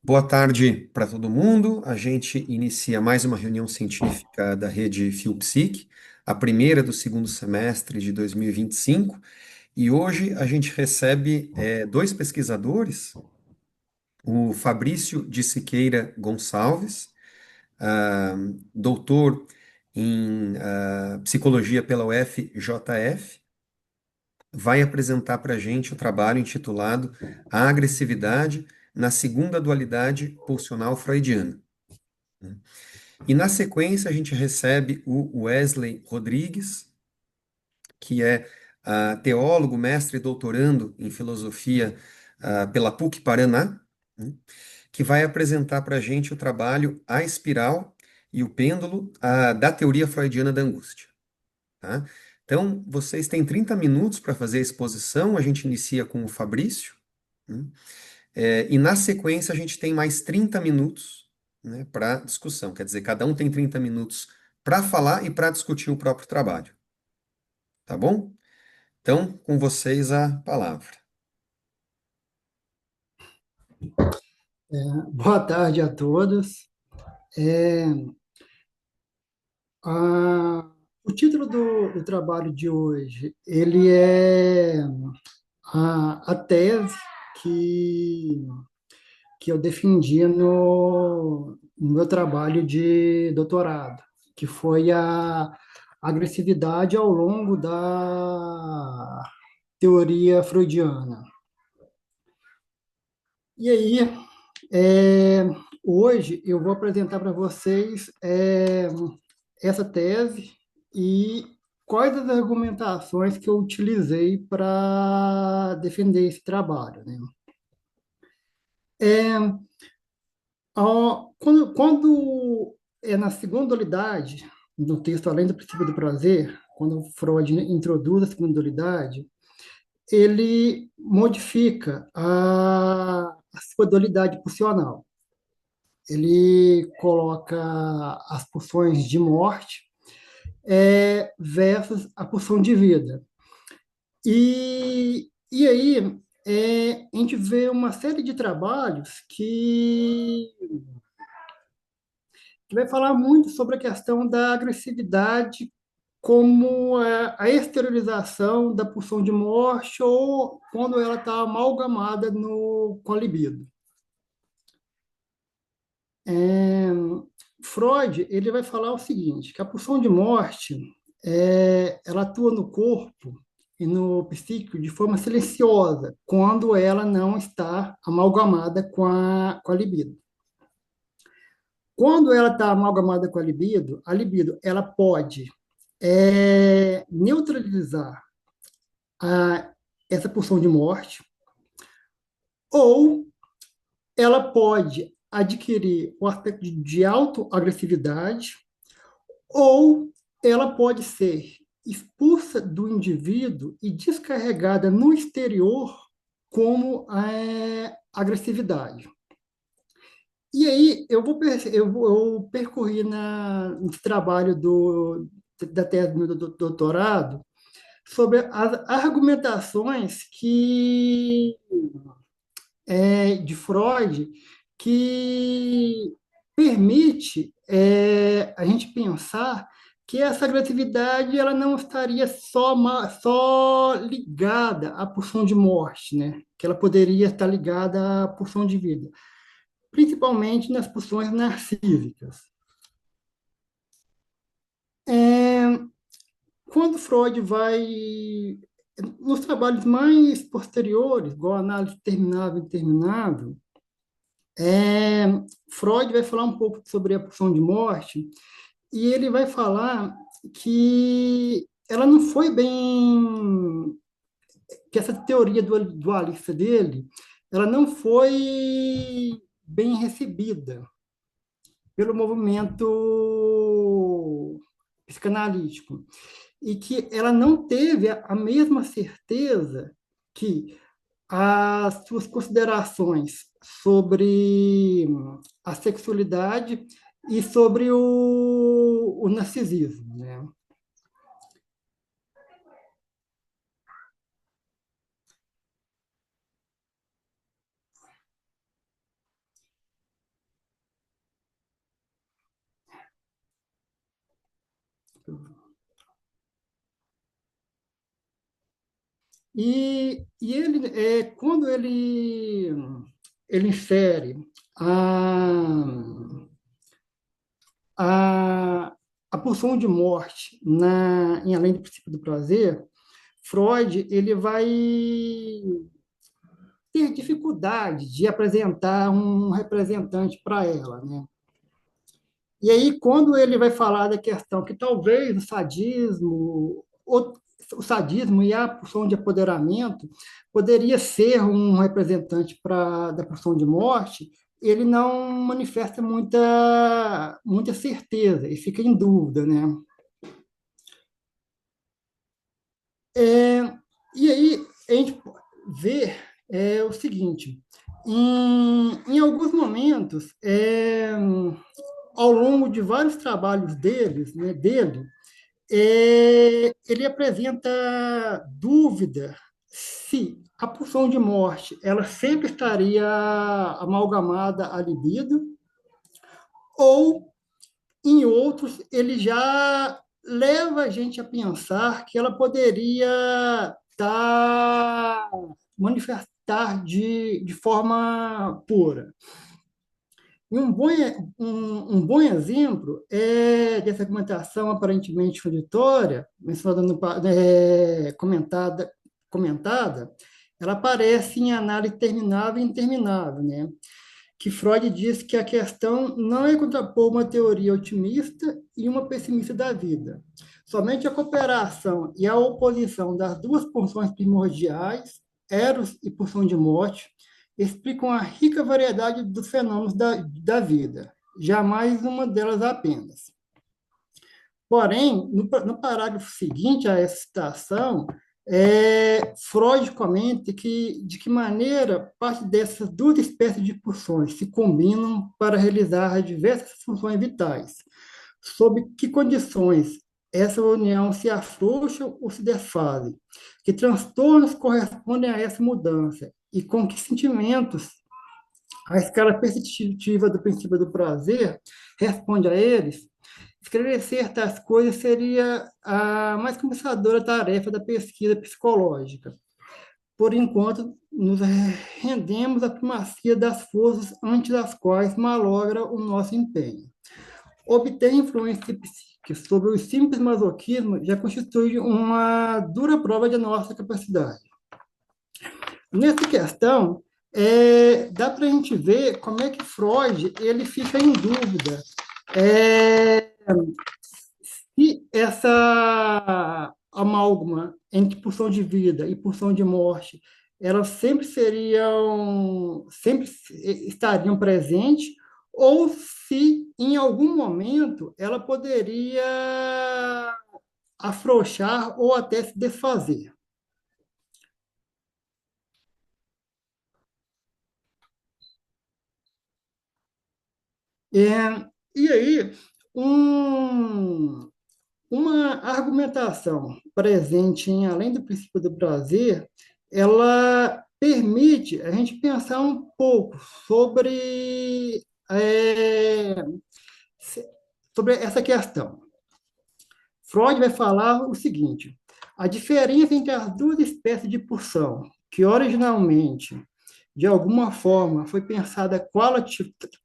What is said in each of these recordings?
Boa tarde para todo mundo. A gente inicia mais uma reunião científica da rede FIUPSIC, a primeira do segundo semestre de 2025, e hoje a gente recebe dois pesquisadores, o Fabrício de Siqueira Gonçalves, ah, doutor em psicologia pela UFJF, vai apresentar para a gente o trabalho intitulado A Agressividade na Segunda Dualidade Pulsional Freudiana. E na sequência a gente recebe o Wesley Rodrigues, que é teólogo, mestre e doutorando em filosofia pela PUC Paraná, né, que vai apresentar para a gente o trabalho A Espiral e o Pêndulo da Teoria Freudiana da Angústia. Tá? Então, vocês têm 30 minutos para fazer a exposição, a gente inicia com o Fabrício, né? E na sequência a gente tem mais 30 minutos, né, para discussão. Quer dizer, cada um tem 30 minutos para falar e para discutir o próprio trabalho. Tá bom? Então, com vocês a palavra. Boa tarde a todos. É, a- o título do trabalho de hoje, ele é a tese que, que eu defendi no meu trabalho de doutorado, que foi a agressividade ao longo da teoria freudiana. E aí, é, hoje eu vou apresentar para vocês essa tese e quais as argumentações que eu utilizei para defender esse trabalho, né? Quando é na segunda dualidade, no texto Além do Princípio do Prazer, quando Freud introduz a segunda dualidade, ele modifica a sua dualidade pulsional. Ele coloca as pulsões de morte versus a pulsão de vida. E aí a gente vê uma série de trabalhos que vai falar muito sobre a questão da agressividade como a exteriorização da pulsão de morte ou quando ela está amalgamada com a libido. É, Freud ele vai falar o seguinte, que a pulsão de morte ela atua no corpo e no psíquico de forma silenciosa, quando ela não está amalgamada com a libido. Quando ela está amalgamada com a libido ela pode neutralizar a, essa pulsão de morte, ou ela pode adquirir o aspecto de autoagressividade, ou ela pode ser expulsa do indivíduo e descarregada no exterior como agressividade. E aí eu percorri no trabalho da tese do meu doutorado sobre as argumentações de Freud que permite a gente pensar que essa agressividade ela não estaria só ligada à pulsão de morte, né? Que ela poderia estar ligada à pulsão de vida, principalmente nas pulsões narcísicas. É, Quando Freud vai nos trabalhos mais posteriores, igual a análise terminável e interminável, É, Freud vai falar um pouco sobre a pulsão de morte e ele vai falar que ela não foi bem, que essa teoria dualista dele, ela não foi bem recebida pelo movimento psicanalítico e que ela não teve a mesma certeza que as suas considerações sobre a sexualidade e sobre o narcisismo, né? E ele, quando ele insere a, a, a pulsão de morte em Além do Princípio do Prazer, Freud ele vai ter dificuldade de apresentar um representante para ela, né? E aí, quando ele vai falar da questão que talvez o sadismo e a pulsão de apoderamento poderia ser um representante da pulsão de morte, ele não manifesta muita certeza e fica em dúvida, né? É, e aí a gente vê o seguinte, em alguns momentos, ao longo de vários trabalhos dele, ele apresenta dúvida se a pulsão de morte ela sempre estaria amalgamada à libido, ou em outros ele já leva a gente a pensar que ela poderia manifestar de forma pura. E um bom exemplo dessa argumentação aparentemente contraditória, comentada, ela aparece em Análise Terminável e Interminável, né? Que Freud diz que a questão não é contrapor uma teoria otimista e uma pessimista da vida. Somente a cooperação e a oposição das duas pulsões primordiais, Eros e pulsão de morte, explicam a rica variedade dos fenômenos da vida, jamais uma delas apenas. Porém, no parágrafo seguinte a essa citação, Freud comenta de que maneira parte dessas duas espécies de pulsões se combinam para realizar diversas funções vitais, sob que condições essa união se afrouxa ou se desfaz, que transtornos correspondem a essa mudança e com que sentimentos a escala perceptiva do princípio do prazer responde a eles. Esclarecer tais coisas seria a mais começadora tarefa da pesquisa psicológica. Por enquanto, nos rendemos à primazia das forças ante as quais malogra o nosso empenho. Obter influência psíquica sobre o simples masoquismo já constitui uma dura prova de nossa capacidade. Nessa questão, dá para a gente ver como é que Freud ele fica em dúvida se essa amálgama entre pulsão de vida e pulsão de morte, elas sempre estariam presentes, ou se em algum momento ela poderia afrouxar ou até se desfazer. E aí, um, uma argumentação presente em Além do Princípio do Prazer, ela permite a gente pensar um pouco é, sobre essa questão. Freud vai falar o seguinte: a diferença entre as duas espécies de pulsão, que originalmente, de alguma forma, foi pensada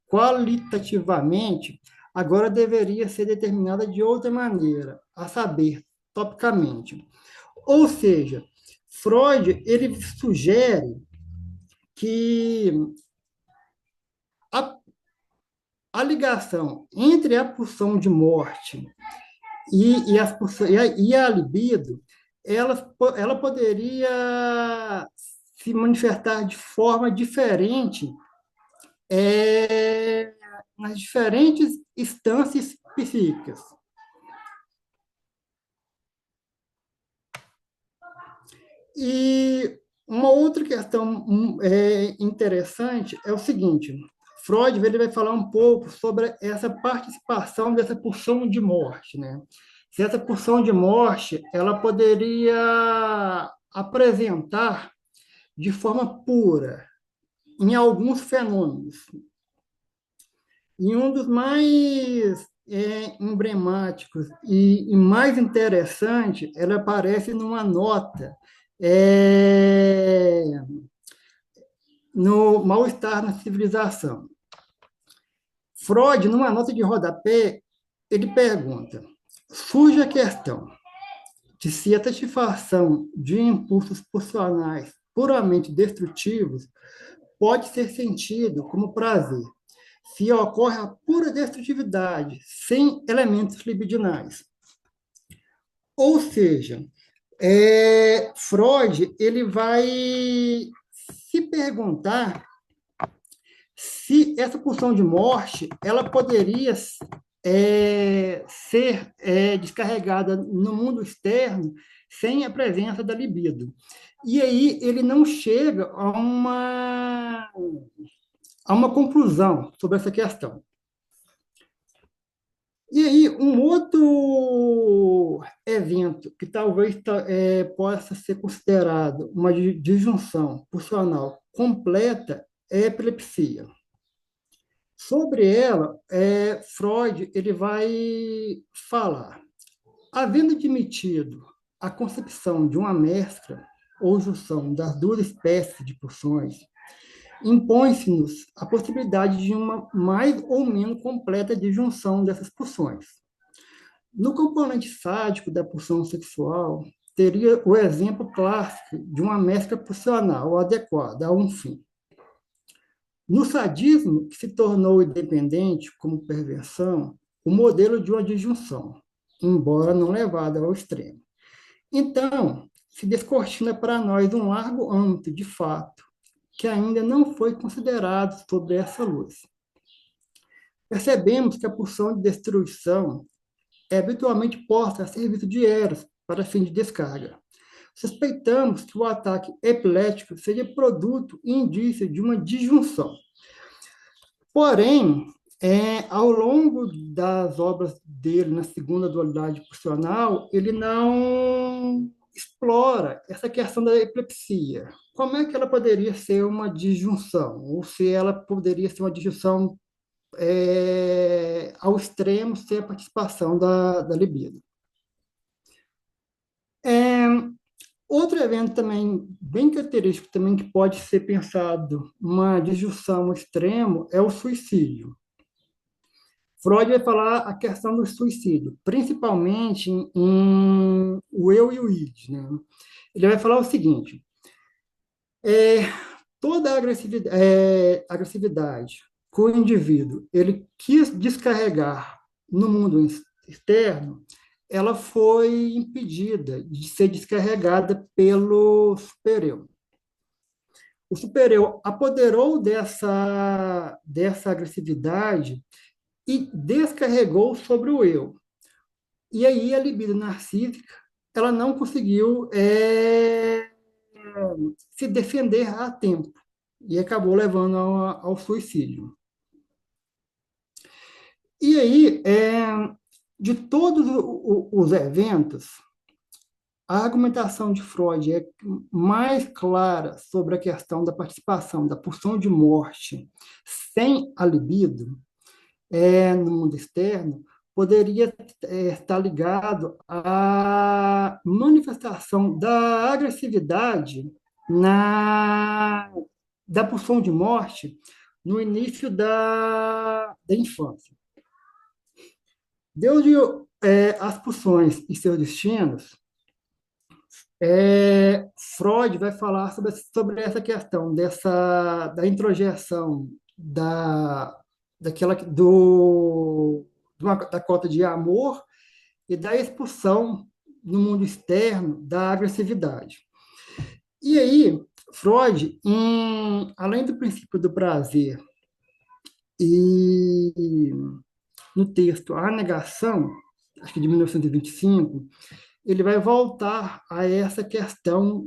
qualitativamente, agora deveria ser determinada de outra maneira, a saber, topicamente. Ou seja, Freud ele sugere que a, a ligação entre a pulsão de morte e a libido, ela poderia se manifestar de forma diferente é, nas diferentes instâncias psíquicas. E uma outra questão interessante é o seguinte: Freud ele vai falar um pouco sobre essa participação dessa pulsão de morte, né? Se essa pulsão de morte ela poderia apresentar de forma pura em alguns fenômenos. E um dos mais emblemáticos e mais interessante, ela aparece numa nota é, no Mal-Estar na Civilização. Freud, numa nota de rodapé, ele pergunta: surge a questão de se a satisfação de impulsos pulsionais puramente destrutivos pode ser sentido como prazer, se ocorre a pura destrutividade, sem elementos libidinais. Ou seja, Freud ele vai se perguntar se essa pulsão de morte ela poderia ser descarregada no mundo externo sem a presença da libido. E aí ele não chega a uma conclusão sobre essa questão. E aí, um outro evento que talvez possa ser considerado uma disjunção pulsional completa é a epilepsia. Sobre ela, Freud ele vai falar, havendo admitido a concepção de uma mescla ou junção das duas espécies de pulsões, impõe-se-nos a possibilidade de uma mais ou menos completa disjunção dessas pulsões. No componente sádico da pulsão sexual, teria o exemplo clássico de uma mescla pulsional adequada a um fim. No sadismo, que se tornou independente como perversão, o modelo de uma disjunção, embora não levada ao extremo. Então, se descortina para nós um largo âmbito de fato, que ainda não foi considerado sobre essa luz. Percebemos que a pulsão de destruição é habitualmente posta a serviço de Eros para fim de descarga. Suspeitamos que o ataque epilético seja produto e indício de uma disjunção. Porém, ao longo das obras dele na segunda dualidade pulsional, ele não explora essa questão da epilepsia. Como é que ela poderia ser uma disjunção? Ou se ela poderia ser uma disjunção ao extremo sem a participação da libido. Outro evento também bem característico também que pode ser pensado uma disjunção ao extremo é o suicídio. Freud vai falar a questão do suicídio, principalmente em o eu e o id, né? Ele vai falar o seguinte: toda a agressividade que o indivíduo ele quis descarregar no mundo externo, ela foi impedida de ser descarregada pelo supereu. O supereu apoderou dessa agressividade e descarregou sobre o eu. E aí a libido narcísica ela não conseguiu se defender a tempo e acabou levando ao suicídio. E aí, de todos os eventos, a argumentação de Freud é mais clara sobre a questão da participação da pulsão de morte sem a libido no mundo externo, poderia estar ligado à manifestação da agressividade da pulsão de morte no início da infância. Desde as pulsões e seus destinos, Freud vai falar sobre essa questão da introjeção da cota de amor e da expulsão no mundo externo da agressividade. E aí, Freud, além do princípio do prazer e no texto A Negação, acho que de 1925, ele vai voltar a essa questão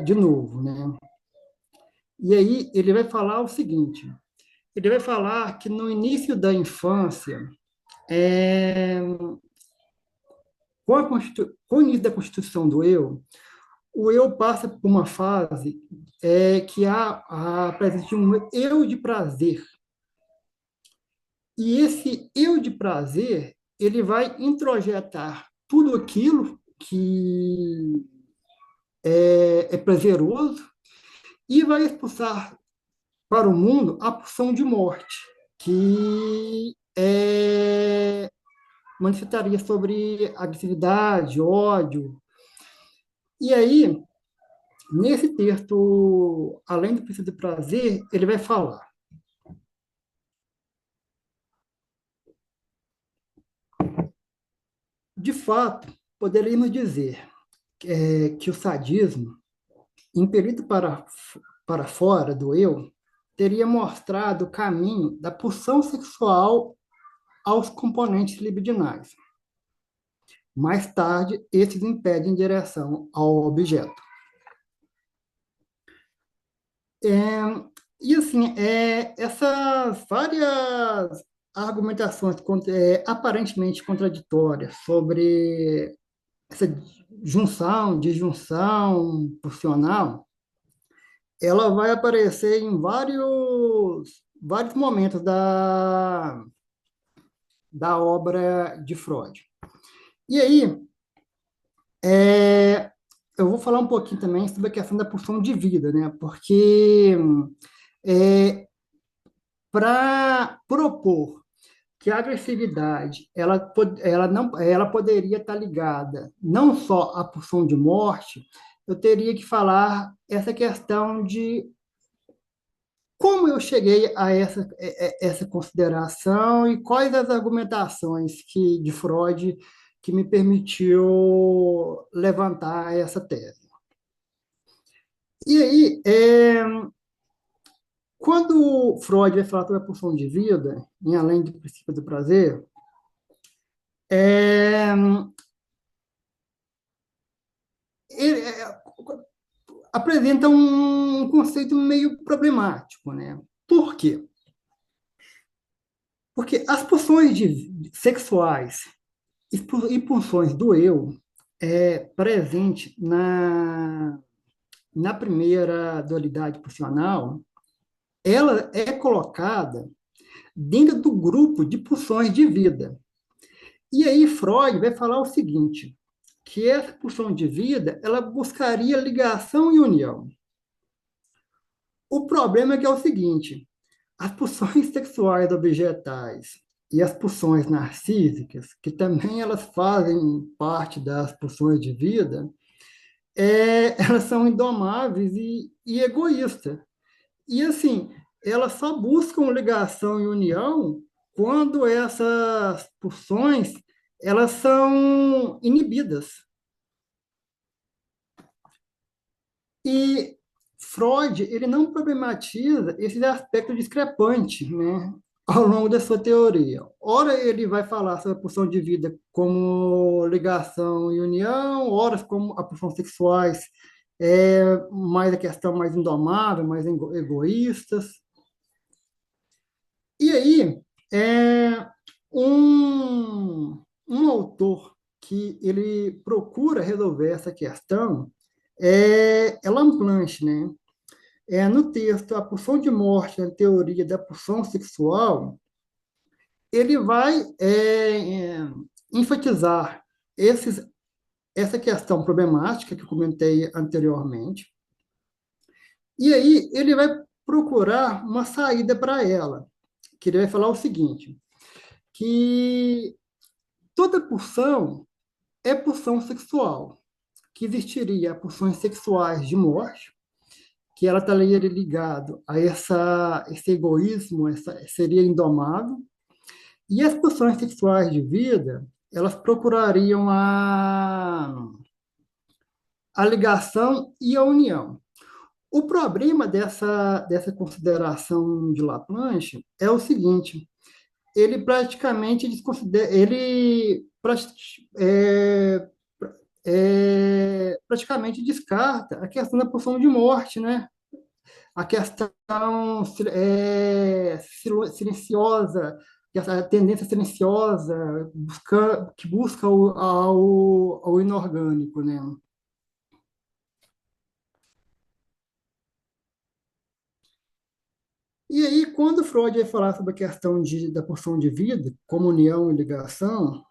de novo, né? E aí ele vai falar o seguinte, ele vai falar que no início da infância, com o início da constituição do eu, o eu passa por uma fase que há a presença de um eu de prazer. E esse eu de prazer, ele vai introjetar tudo aquilo que é prazeroso e vai expulsar para o mundo a pulsão de morte, que manifestaria sobre agressividade, ódio. E aí, nesse texto, além do princípio do prazer, ele vai falar, de fato, poderíamos dizer que o sadismo, impelido para fora do eu, teria mostrado o caminho da pulsão sexual aos componentes libidinais. Mais tarde, esses impedem em direção ao objeto. É, e assim, essas várias argumentações aparentemente contraditórias sobre essa junção, disjunção funcional, ela vai aparecer em vários momentos da obra de Freud. E aí, eu vou falar um pouquinho também sobre a questão da pulsão de vida, né? Porque é, para propor que a agressividade ela poderia estar ligada não só à pulsão de morte, eu teria que falar essa questão de como eu cheguei a essa consideração e quais as argumentações de Freud que me permitiu levantar essa tese. E aí, quando Freud vai falar sobre a pulsão de vida, em além do princípio do prazer, é, ele apresenta um conceito meio problemático, né? Por quê? Porque as pulsões sexuais e pulsões do eu presente na primeira dualidade pulsional, ela é colocada dentro do grupo de pulsões de vida. E aí Freud vai falar o seguinte, que essa pulsão de vida, ela buscaria ligação e união. O problema é que é o seguinte, as pulsões sexuais objetais e as pulsões narcísicas, que também elas fazem parte das pulsões de vida, elas são indomáveis e egoístas. E assim, elas só buscam ligação e união quando essas pulsões elas são inibidas. E Freud, ele não problematiza esse aspecto discrepante, né, ao longo da sua teoria. Ora, ele vai falar sobre a pulsão de vida como ligação e união, ora como a pulsão sexuais mais a questão mais indomável, mais egoístas. E aí, é um autor que ele procura resolver essa questão é Lamplante, né? No texto A Pulsão de Morte, na teoria da pulsão sexual, ele vai enfatizar essa questão problemática que eu comentei anteriormente, e aí ele vai procurar uma saída para ela, que ele vai falar o seguinte, que toda pulsão é pulsão sexual, que existiria pulsões sexuais de morte, que ela estaria ligado a esse egoísmo, seria indomável, e as pulsões sexuais de vida, elas procurariam a ligação e a união. O problema dessa consideração de Laplanche é o seguinte, ele praticamente desconsidera, é, praticamente descarta a questão da pulsão de morte, né? A questão silenciosa, essa tendência silenciosa que busca ao inorgânico, né? E aí, quando Freud vai falar sobre a questão da pulsão de vida, comunhão e ligação,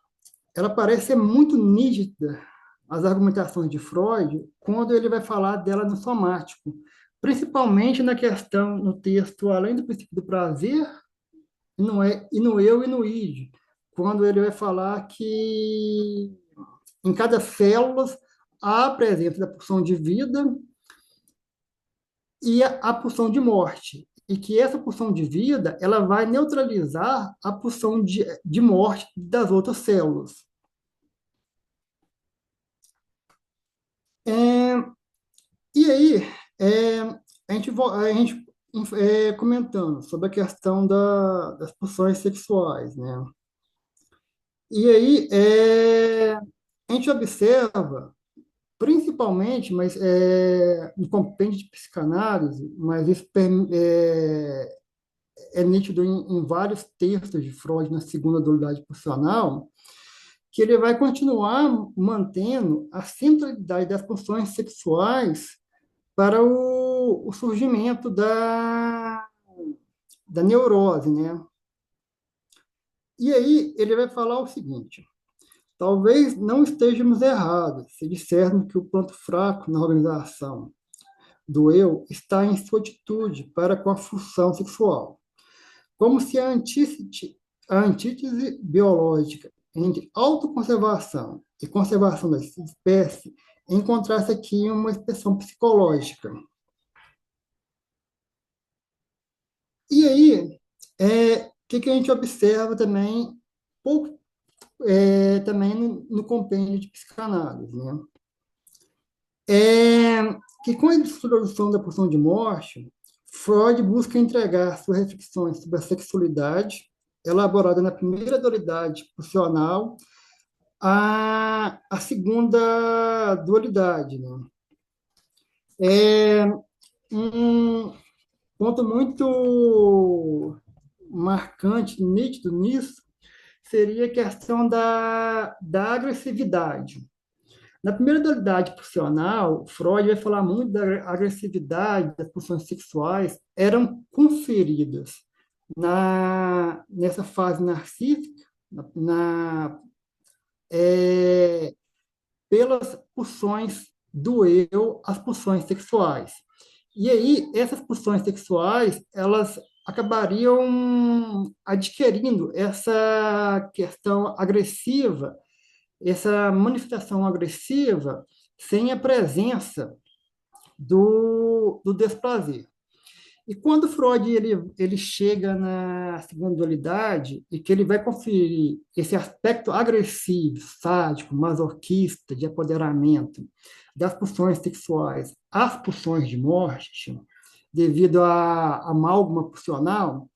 ela parece ser muito nítida, as argumentações de Freud, quando ele vai falar dela no somático, principalmente na questão, no texto, além do princípio do prazer, e no eu e no id, quando ele vai falar que em cada célula há a presença da pulsão de vida e a pulsão de morte, e que essa pulsão de vida ela vai neutralizar a pulsão de morte das outras células. É, e aí, a gente comentando sobre a questão das pulsões sexuais, né? E aí, a gente observa, principalmente, mas no compêndio de psicanálise, mas isso é nítido em vários textos de Freud na segunda dualidade pulsional, que ele vai continuar mantendo a centralidade das pulsões sexuais para o surgimento da neurose, né? E aí ele vai falar o seguinte: talvez não estejamos errados se dissermos que o ponto fraco na organização do eu está em sua atitude para com a função sexual, como se a antítese biológica entre autoconservação e conservação da espécie encontrasse aqui uma expressão psicológica. E aí, que a gente observa também, pouco, também no compêndio de psicanálise, né? Que com a introdução da pulsão de morte, Freud busca entregar suas reflexões sobre a sexualidade, elaborada na primeira dualidade pulsional, a segunda dualidade, né? É um ponto muito marcante, nítido nisso, seria a questão da agressividade. Na primeira dualidade pulsional, Freud vai falar muito da agressividade das pulsões sexuais eram conferidas nessa fase narcísica, é, pelas pulsões do eu, as pulsões sexuais. E aí, essas pulsões sexuais, elas acabariam adquirindo essa questão agressiva, essa manifestação agressiva, sem a presença do desprazer. E quando Freud ele chega na segunda dualidade e que ele vai conferir esse aspecto agressivo, sádico, masoquista, de apoderamento das pulsões sexuais às pulsões de morte, devido à amálgama pulsional,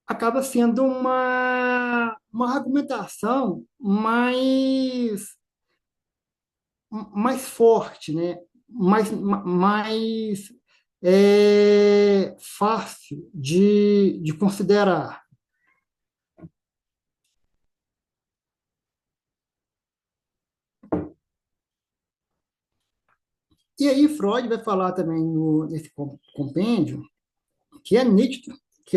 acaba sendo uma argumentação mais forte, né? Mais fácil de considerar. E aí Freud vai falar também nesse compêndio que é nítido que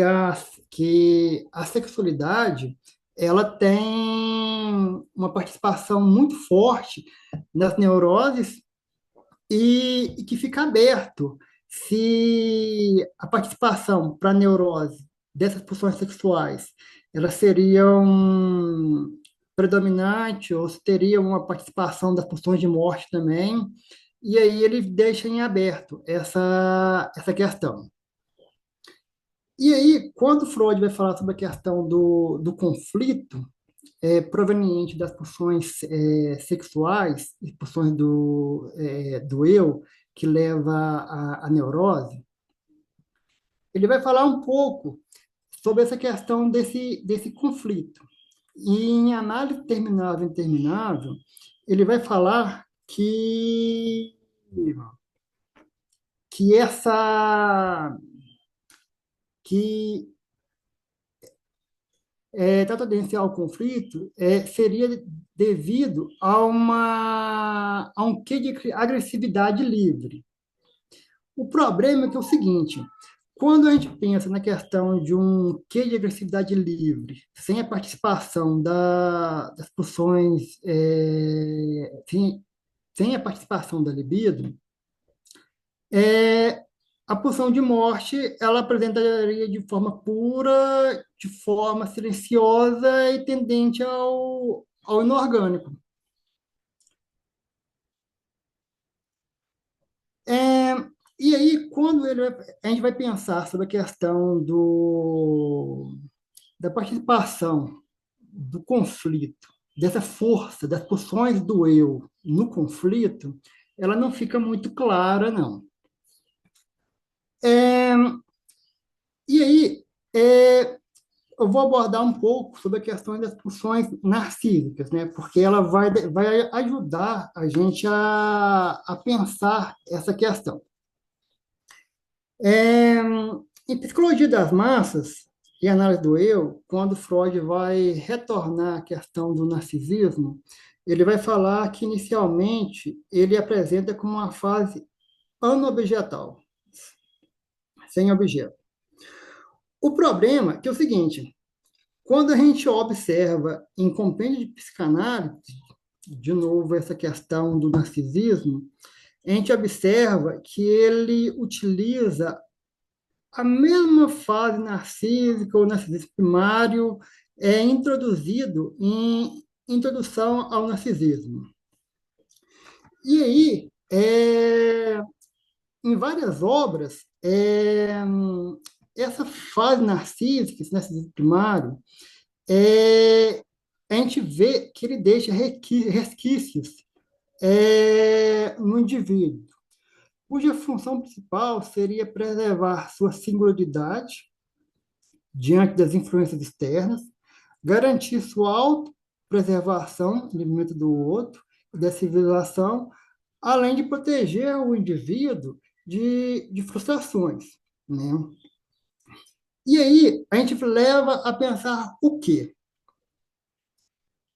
a sexualidade ela tem uma participação muito forte nas neuroses e que fica aberto se a participação para a neurose dessas pulsões sexuais elas seriam predominante ou se teria uma participação das pulsões de morte também, e aí ele deixa em aberto essa questão. E aí, quando Freud vai falar sobre a questão do conflito proveniente das pulsões sexuais e pulsões do eu, que leva à neurose, ele vai falar um pouco sobre essa questão desse conflito. E em análise terminável e interminável, ele vai falar que essa que da tendência ao conflito seria devido a um quê de agressividade livre. O problema é que é o seguinte: quando a gente pensa na questão de um quê de agressividade livre, sem a participação das pulsões, sem a participação da libido, é, a pulsão de morte ela apresentaria de forma pura, de forma silenciosa e tendente ao inorgânico. É, e aí, a gente vai pensar sobre a questão da participação do conflito, dessa força, das pulsões do eu no conflito, ela não fica muito clara, não. É, e aí, eu vou abordar um pouco sobre a questão das pulsões narcísicas, né? Porque ela vai ajudar a gente a pensar essa questão. É, em Psicologia das Massas e Análise do Eu, quando Freud vai retornar à questão do narcisismo, ele vai falar que, inicialmente, ele apresenta como uma fase anobjetal, sem objeto. O problema é que é o seguinte, quando a gente observa em compêndio de psicanálise, de novo, essa questão do narcisismo, a gente observa que ele utiliza a mesma fase narcísica ou narcisismo primário é introduzido em Introdução ao Narcisismo. E aí, em várias obras, essa fase narcísica, esse narcisismo primário, a gente vê que ele deixa resquícios no indivíduo, cuja função principal seria preservar sua singularidade diante das influências externas, garantir sua autopreservação, limite do outro, da civilização, além de proteger o indivíduo de frustrações, né? E aí, a gente leva a pensar o quê?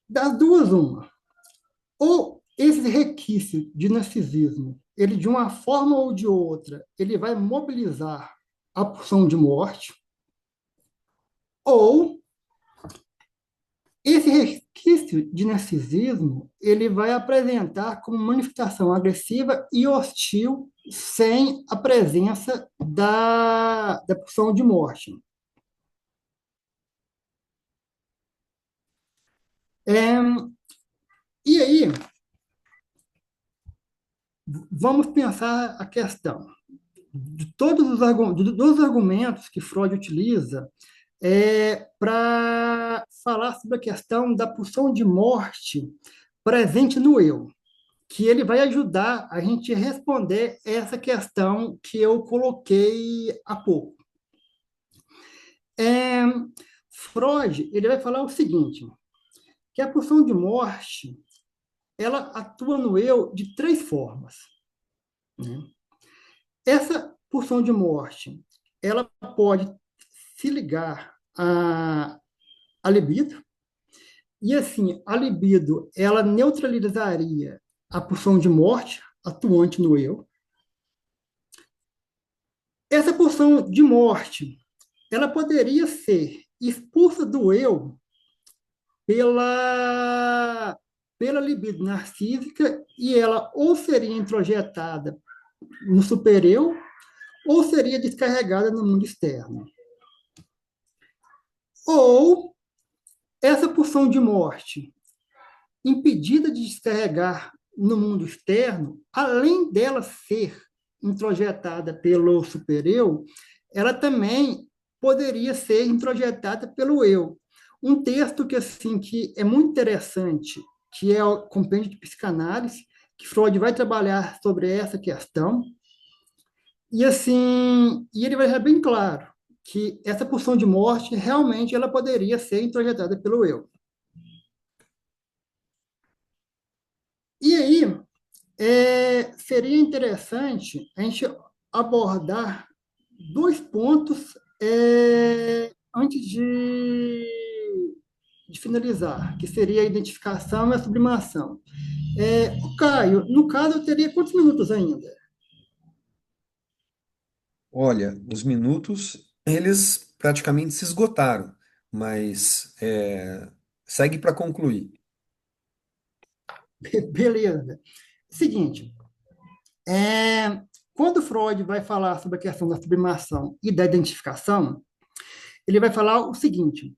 Das duas, uma. Ou esse requisito de narcisismo, ele de uma forma ou de outra, ele vai mobilizar a pulsão de morte, ou esse resquício de narcisismo, ele vai apresentar como manifestação agressiva e hostil sem a presença da pulsão de morte. É, e aí, vamos pensar a questão de todos dos argumentos que Freud utiliza para falar sobre a questão da pulsão de morte presente no eu, que ele vai ajudar a gente a responder essa questão que eu coloquei há pouco. É, Freud ele vai falar o seguinte, que a pulsão de morte ela atua no eu de três formas, né? Essa pulsão de morte ela pode se ligar à libido, e assim, a libido ela neutralizaria a pulsão de morte atuante no eu. Essa pulsão de morte ela poderia ser expulsa do eu pela, pela libido narcísica e ela ou seria introjetada no supereu ou seria descarregada no mundo externo. Ou essa pulsão de morte, impedida de descarregar no mundo externo, além dela ser introjetada pelo supereu, ela também poderia ser introjetada pelo eu. Um texto que assim que é muito interessante, que é o Compêndio de Psicanálise, que Freud vai trabalhar sobre essa questão, e assim, e ele vai deixar bem claro que essa pulsão de morte realmente ela poderia ser introjetada pelo eu. E aí, seria interessante a gente abordar dois pontos antes de finalizar, que seria a identificação e a sublimação. O Caio, no caso, eu teria quantos minutos ainda? Olha, os minutos, eles praticamente se esgotaram, mas segue para concluir. Beleza. Seguinte, é, quando Freud vai falar sobre a questão da sublimação e da identificação, ele vai falar o seguinte: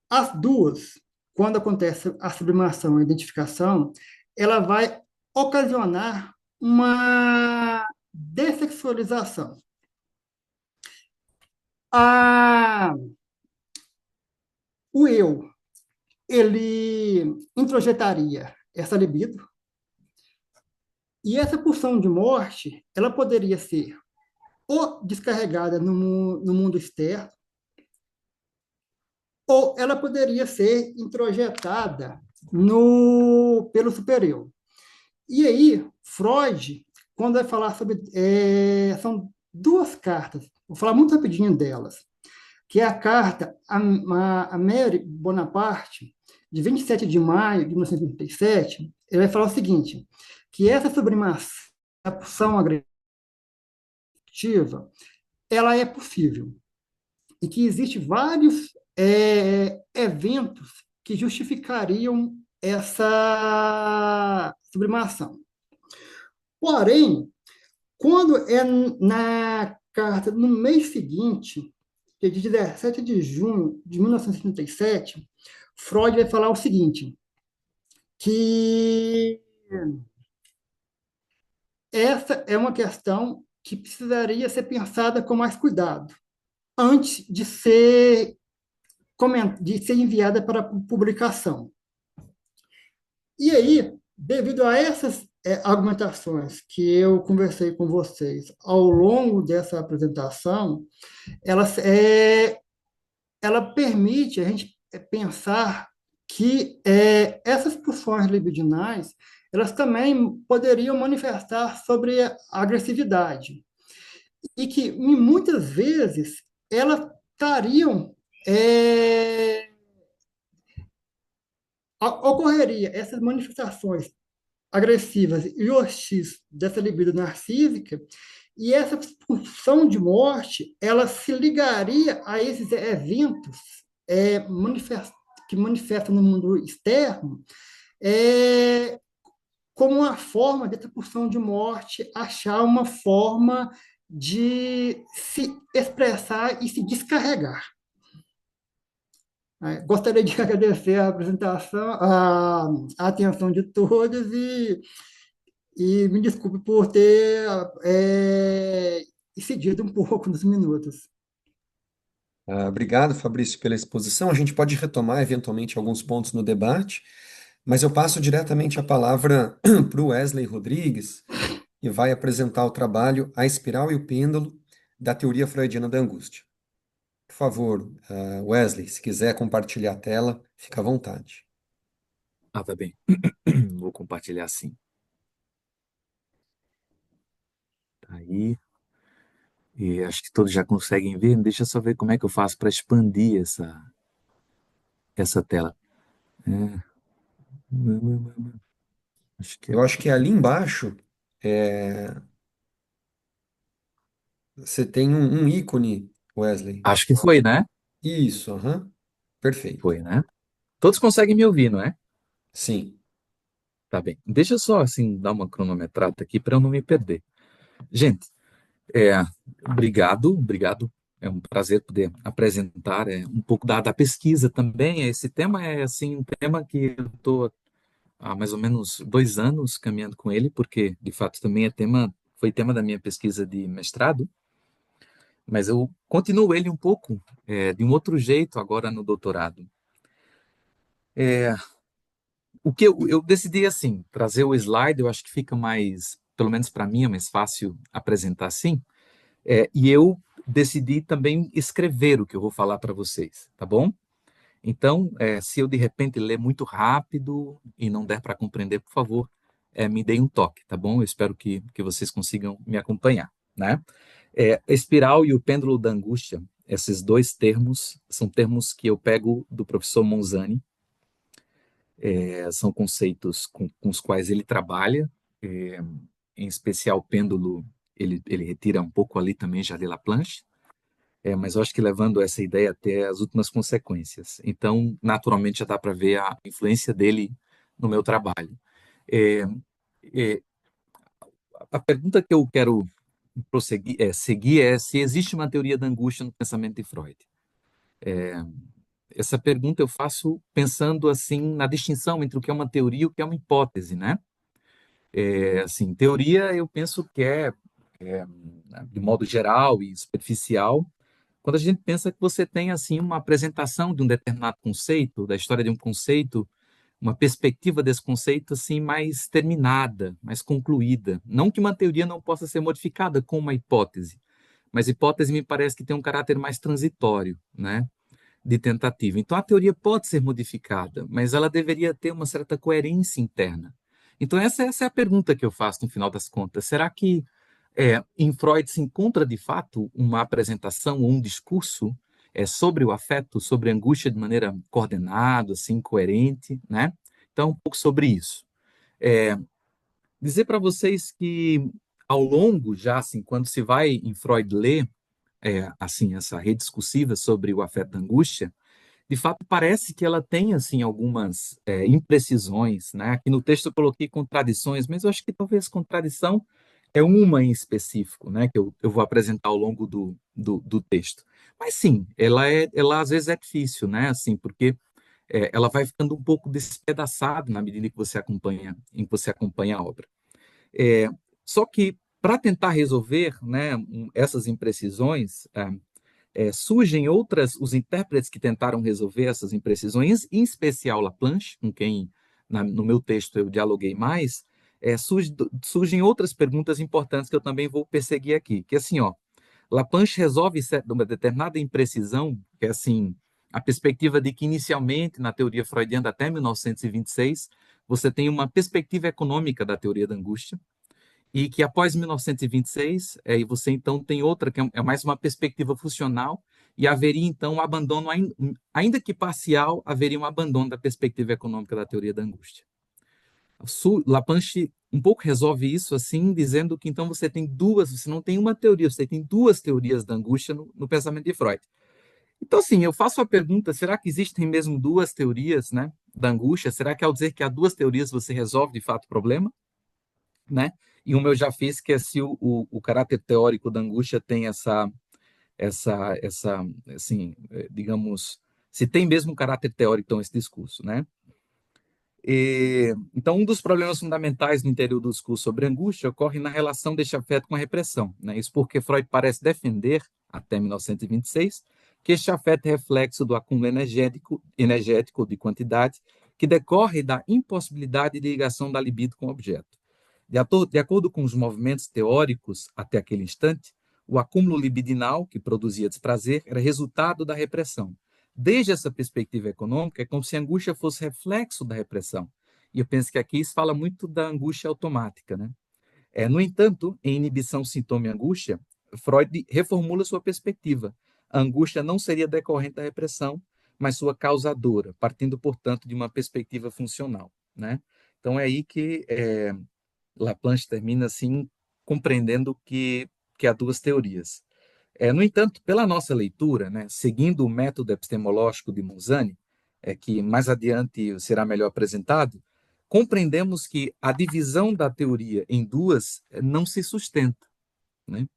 as duas, quando acontece a sublimação e a identificação, ela vai ocasionar uma dessexualização. A, o eu, ele introjetaria essa libido, e essa pulsão de morte, ela poderia ser ou descarregada no mundo externo, ou ela poderia ser introjetada pelo superior. E aí, Freud, quando vai falar sobre. São duas cartas, vou falar muito rapidinho delas, que é a carta a Mary Bonaparte, de 27 de maio de 1937, ele vai falar o seguinte: que essa sublimação, a pulsão agressiva, ela é possível, e que existem vários eventos que justificariam essa sublimação. Porém, quando é na carta, no mês seguinte, que é de 17 de junho de 1937, Freud vai falar o seguinte, que essa é uma questão que precisaria ser pensada com mais cuidado, antes de ser enviada para publicação. E aí, devido a essas argumentações que eu conversei com vocês ao longo dessa apresentação, ela, ela permite a gente pensar que essas pulsões libidinais elas também poderiam manifestar sobre a agressividade e que muitas vezes elas estariam ocorreria essas manifestações agressivas e hostis dessa libido narcísica, e essa pulsão de morte, ela se ligaria a esses eventos que manifestam no mundo externo, é, como uma forma dessa pulsão de morte achar uma forma de se expressar e se descarregar. Gostaria de agradecer a apresentação, a atenção de todos e me desculpe por ter excedido um pouco nos minutos. Obrigado, Fabrício, pela exposição. A gente pode retomar eventualmente alguns pontos no debate, mas eu passo diretamente a palavra para o Wesley Rodrigues, que vai apresentar o trabalho A Espiral e o Pêndulo da Teoria Freudiana da Angústia. Por favor, Wesley, se quiser compartilhar a tela, fica à vontade. Ah, tá bem. Vou compartilhar sim. Tá aí. E acho que todos já conseguem ver. Deixa eu só ver como é que eu faço para expandir essa tela. É, acho que é. Eu acho que ali embaixo você tem um ícone, Wesley. Acho que foi, né? Isso, aham. Perfeito. Foi, né? Todos conseguem me ouvir, não é? Sim. Tá bem. Deixa eu só assim dar uma cronometrada aqui para eu não me perder. Gente, obrigado. É um prazer poder apresentar um pouco da pesquisa também. Esse tema é assim um tema que eu estou há mais ou menos 2 anos caminhando com ele, porque de fato também foi tema da minha pesquisa de mestrado, mas eu continuo ele um pouco de um outro jeito agora no doutorado. O que eu decidi assim, trazer o slide, eu acho que fica mais, pelo menos para mim, é mais fácil apresentar assim, e eu decidi também escrever o que eu vou falar para vocês, tá bom? Então, se eu de repente ler muito rápido e não der para compreender, por favor, me deem um toque, tá bom? Eu espero que vocês consigam me acompanhar, né? Espiral e o pêndulo da angústia, esses dois termos são termos que eu pego do professor Monzani, são conceitos com os quais ele trabalha, em especial o pêndulo ele retira um pouco ali também já de Laplanche, mas eu acho que levando essa ideia até as últimas consequências. Então, naturalmente, já dá para ver a influência dele no meu trabalho. É, é, a pergunta que eu quero seguir é se existe uma teoria da angústia no pensamento de Freud. Essa pergunta eu faço pensando assim na distinção entre o que é uma teoria e o que é uma hipótese, né? Assim, teoria eu penso que de modo geral e superficial, quando a gente pensa que você tem assim uma apresentação de um determinado conceito, da história de um conceito, uma perspectiva desse conceito assim mais terminada, mais concluída. Não que uma teoria não possa ser modificada com uma hipótese, mas hipótese me parece que tem um caráter mais transitório, né? De tentativa. Então, a teoria pode ser modificada, mas ela deveria ter uma certa coerência interna. Então, essa é a pergunta que eu faço no final das contas. Será que em Freud se encontra, de fato, uma apresentação ou um discurso sobre o afeto, sobre a angústia de maneira coordenada, assim, coerente, né? Então, um pouco sobre isso. Dizer para vocês que, ao longo, já, assim, quando se vai em Freud ler, assim, essa rede discursiva sobre o afeto da angústia, de fato, parece que ela tem assim algumas imprecisões, né? Aqui no texto eu coloquei contradições, mas eu acho que talvez contradição é uma em específico, né? Que eu vou apresentar ao longo do texto. Mas sim, ela às vezes é difícil, né? Assim, porque ela vai ficando um pouco despedaçada na medida que você acompanha, em que você acompanha a obra. É, Só que para tentar resolver, né, essas imprecisões, surgem os intérpretes que tentaram resolver essas imprecisões, em especial Laplanche, com quem no meu texto eu dialoguei mais, surgem outras perguntas importantes que eu também vou perseguir aqui, que assim, ó, Laplanche resolve uma determinada imprecisão, que é assim, a perspectiva de que inicialmente, na teoria freudiana até 1926, você tem uma perspectiva econômica da teoria da angústia, e que após 1926, e você então tem outra, que é mais uma perspectiva funcional, e haveria então um abandono, ainda que parcial, haveria um abandono da perspectiva econômica da teoria da angústia. Laplanche um pouco resolve isso assim, dizendo que então você não tem uma teoria, você tem duas teorias da angústia no pensamento de Freud. Então, assim, eu faço a pergunta, será que existem mesmo duas teorias, né, da angústia? Será que ao dizer que há duas teorias você resolve de fato o problema? Né? E uma eu já fiz, que é se o caráter teórico da angústia tem assim, digamos, se tem mesmo um caráter teórico, então, esse discurso, né? Então, um dos problemas fundamentais no interior do discurso sobre angústia ocorre na relação deste afeto com a repressão, né? Isso porque Freud parece defender, até 1926, que este afeto é reflexo do acúmulo energético de quantidade que decorre da impossibilidade de ligação da libido com o objeto. De acordo com os movimentos teóricos até aquele instante, o acúmulo libidinal, que produzia desprazer, era resultado da repressão. Desde essa perspectiva econômica, é como se a angústia fosse reflexo da repressão. E eu penso que aqui isso fala muito da angústia automática, né? No entanto, em Inibição, Sintoma e Angústia, Freud reformula sua perspectiva. A angústia não seria decorrente da repressão, mas sua causadora, partindo, portanto, de uma perspectiva funcional, né? Então é aí que Laplanche termina assim compreendendo que há duas teorias. No entanto, pela nossa leitura, né, seguindo o método epistemológico de Monzani, que mais adiante será melhor apresentado, compreendemos que a divisão da teoria em duas não se sustenta, né?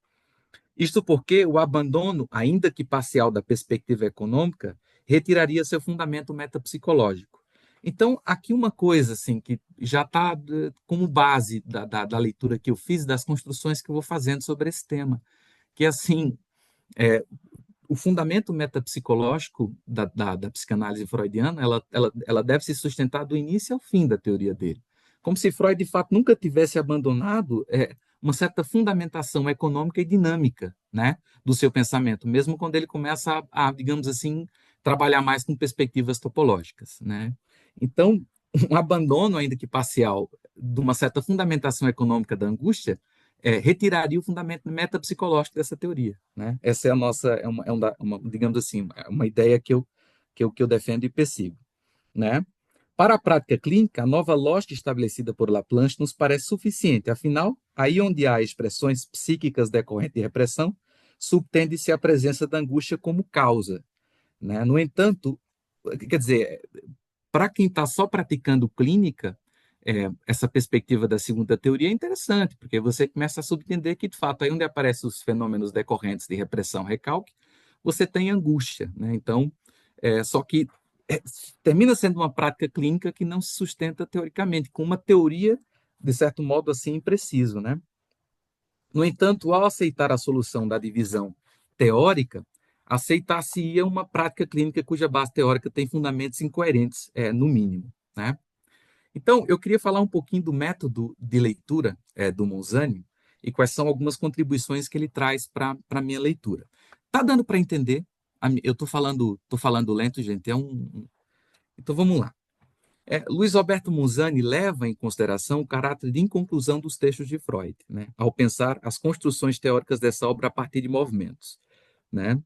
Isto porque o abandono, ainda que parcial, da perspectiva econômica retiraria seu fundamento metapsicológico. Então, aqui uma coisa assim que já está como base da leitura que eu fiz, das construções que eu vou fazendo sobre esse tema, que assim, é, o fundamento metapsicológico da psicanálise freudiana, ela deve se sustentar do início ao fim da teoria dele. Como se Freud, de fato, nunca tivesse abandonado uma certa fundamentação econômica e dinâmica, né, do seu pensamento, mesmo quando ele começa digamos assim, trabalhar mais com perspectivas topológicas, né? Então, um abandono, ainda que parcial, de uma certa fundamentação econômica da angústia retiraria o fundamento metapsicológico dessa teoria, né? Essa é a nossa, digamos assim, uma ideia que eu defendo e persigo, né? Para a prática clínica, a nova lógica estabelecida por Laplanche nos parece suficiente. Afinal, Aí onde há expressões psíquicas decorrentes de repressão, subtende-se a presença da angústia como causa, né? No entanto, quer dizer, para quem está só praticando clínica, essa perspectiva da segunda teoria é interessante, porque você começa a subentender que, de fato, aí onde aparecem os fenômenos decorrentes de repressão, recalque, você tem angústia, né? Então, só que termina sendo uma prática clínica que não se sustenta teoricamente, com uma teoria, de certo modo, assim, impreciso, né? No entanto, ao aceitar a solução da divisão teórica, aceitar-se-ia uma prática clínica cuja base teórica tem fundamentos incoerentes, no mínimo, né? Então, eu queria falar um pouquinho do método de leitura do Monzani e quais são algumas contribuições que ele traz para a minha leitura. Tá dando para entender? Eu tô falando lento, gente. Então, vamos lá. Luiz Alberto Monzani leva em consideração o caráter de inconclusão dos textos de Freud, né, ao pensar as construções teóricas dessa obra a partir de movimentos, né?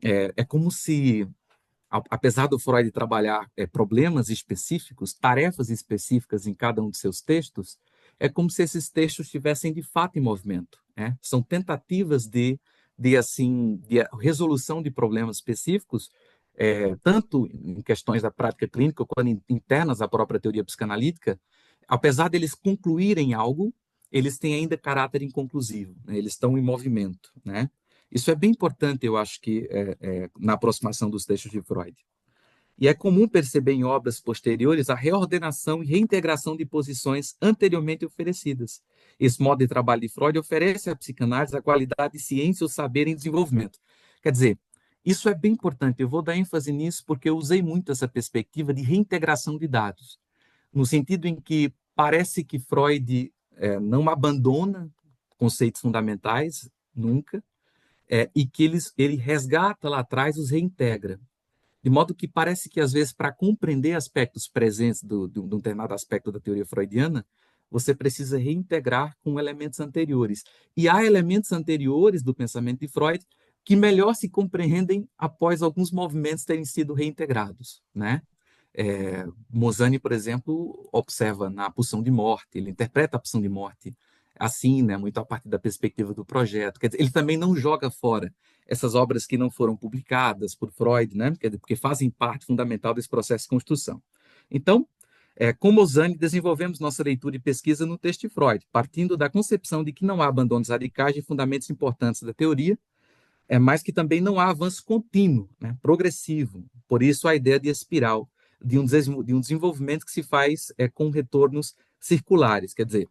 É como se, apesar do Freud trabalhar problemas específicos, tarefas específicas em cada um de seus textos, é como se esses textos estivessem de fato em movimento, né? São tentativas de resolução de problemas específicos, tanto em questões da prática clínica quanto internas à própria teoria psicanalítica. Apesar deles concluírem algo, eles têm ainda caráter inconclusivo, né? Eles estão em movimento, né? Isso é bem importante, eu acho que, na aproximação dos textos de Freud. E é comum perceber em obras posteriores a reordenação e reintegração de posições anteriormente oferecidas. Esse modo de trabalho de Freud oferece à psicanálise a qualidade de ciência ou saber em desenvolvimento. Quer dizer, isso é bem importante. Eu vou dar ênfase nisso porque eu usei muito essa perspectiva de reintegração de dados, no sentido em que parece que Freud não abandona conceitos fundamentais, nunca, e que ele resgata lá atrás, os reintegra. De modo que parece que, às vezes, para compreender aspectos presentes de um determinado aspecto da teoria freudiana, você precisa reintegrar com elementos anteriores. E há elementos anteriores do pensamento de Freud que melhor se compreendem após alguns movimentos terem sido reintegrados, né? Monzani, por exemplo, observa na pulsão de morte, ele interpreta a pulsão de morte assim, né, muito a partir da perspectiva do projeto. Quer dizer, ele também não joga fora essas obras que não foram publicadas por Freud, né, porque fazem parte fundamental desse processo de construção. Então, com Monzani, desenvolvemos nossa leitura e pesquisa no texto de Freud, partindo da concepção de que não há abandonos radicais de fundamentos importantes da teoria, mas que também não há avanço contínuo, né, progressivo. Por isso, a ideia de espiral, de um desenvolvimento que se faz com retornos circulares. Quer dizer,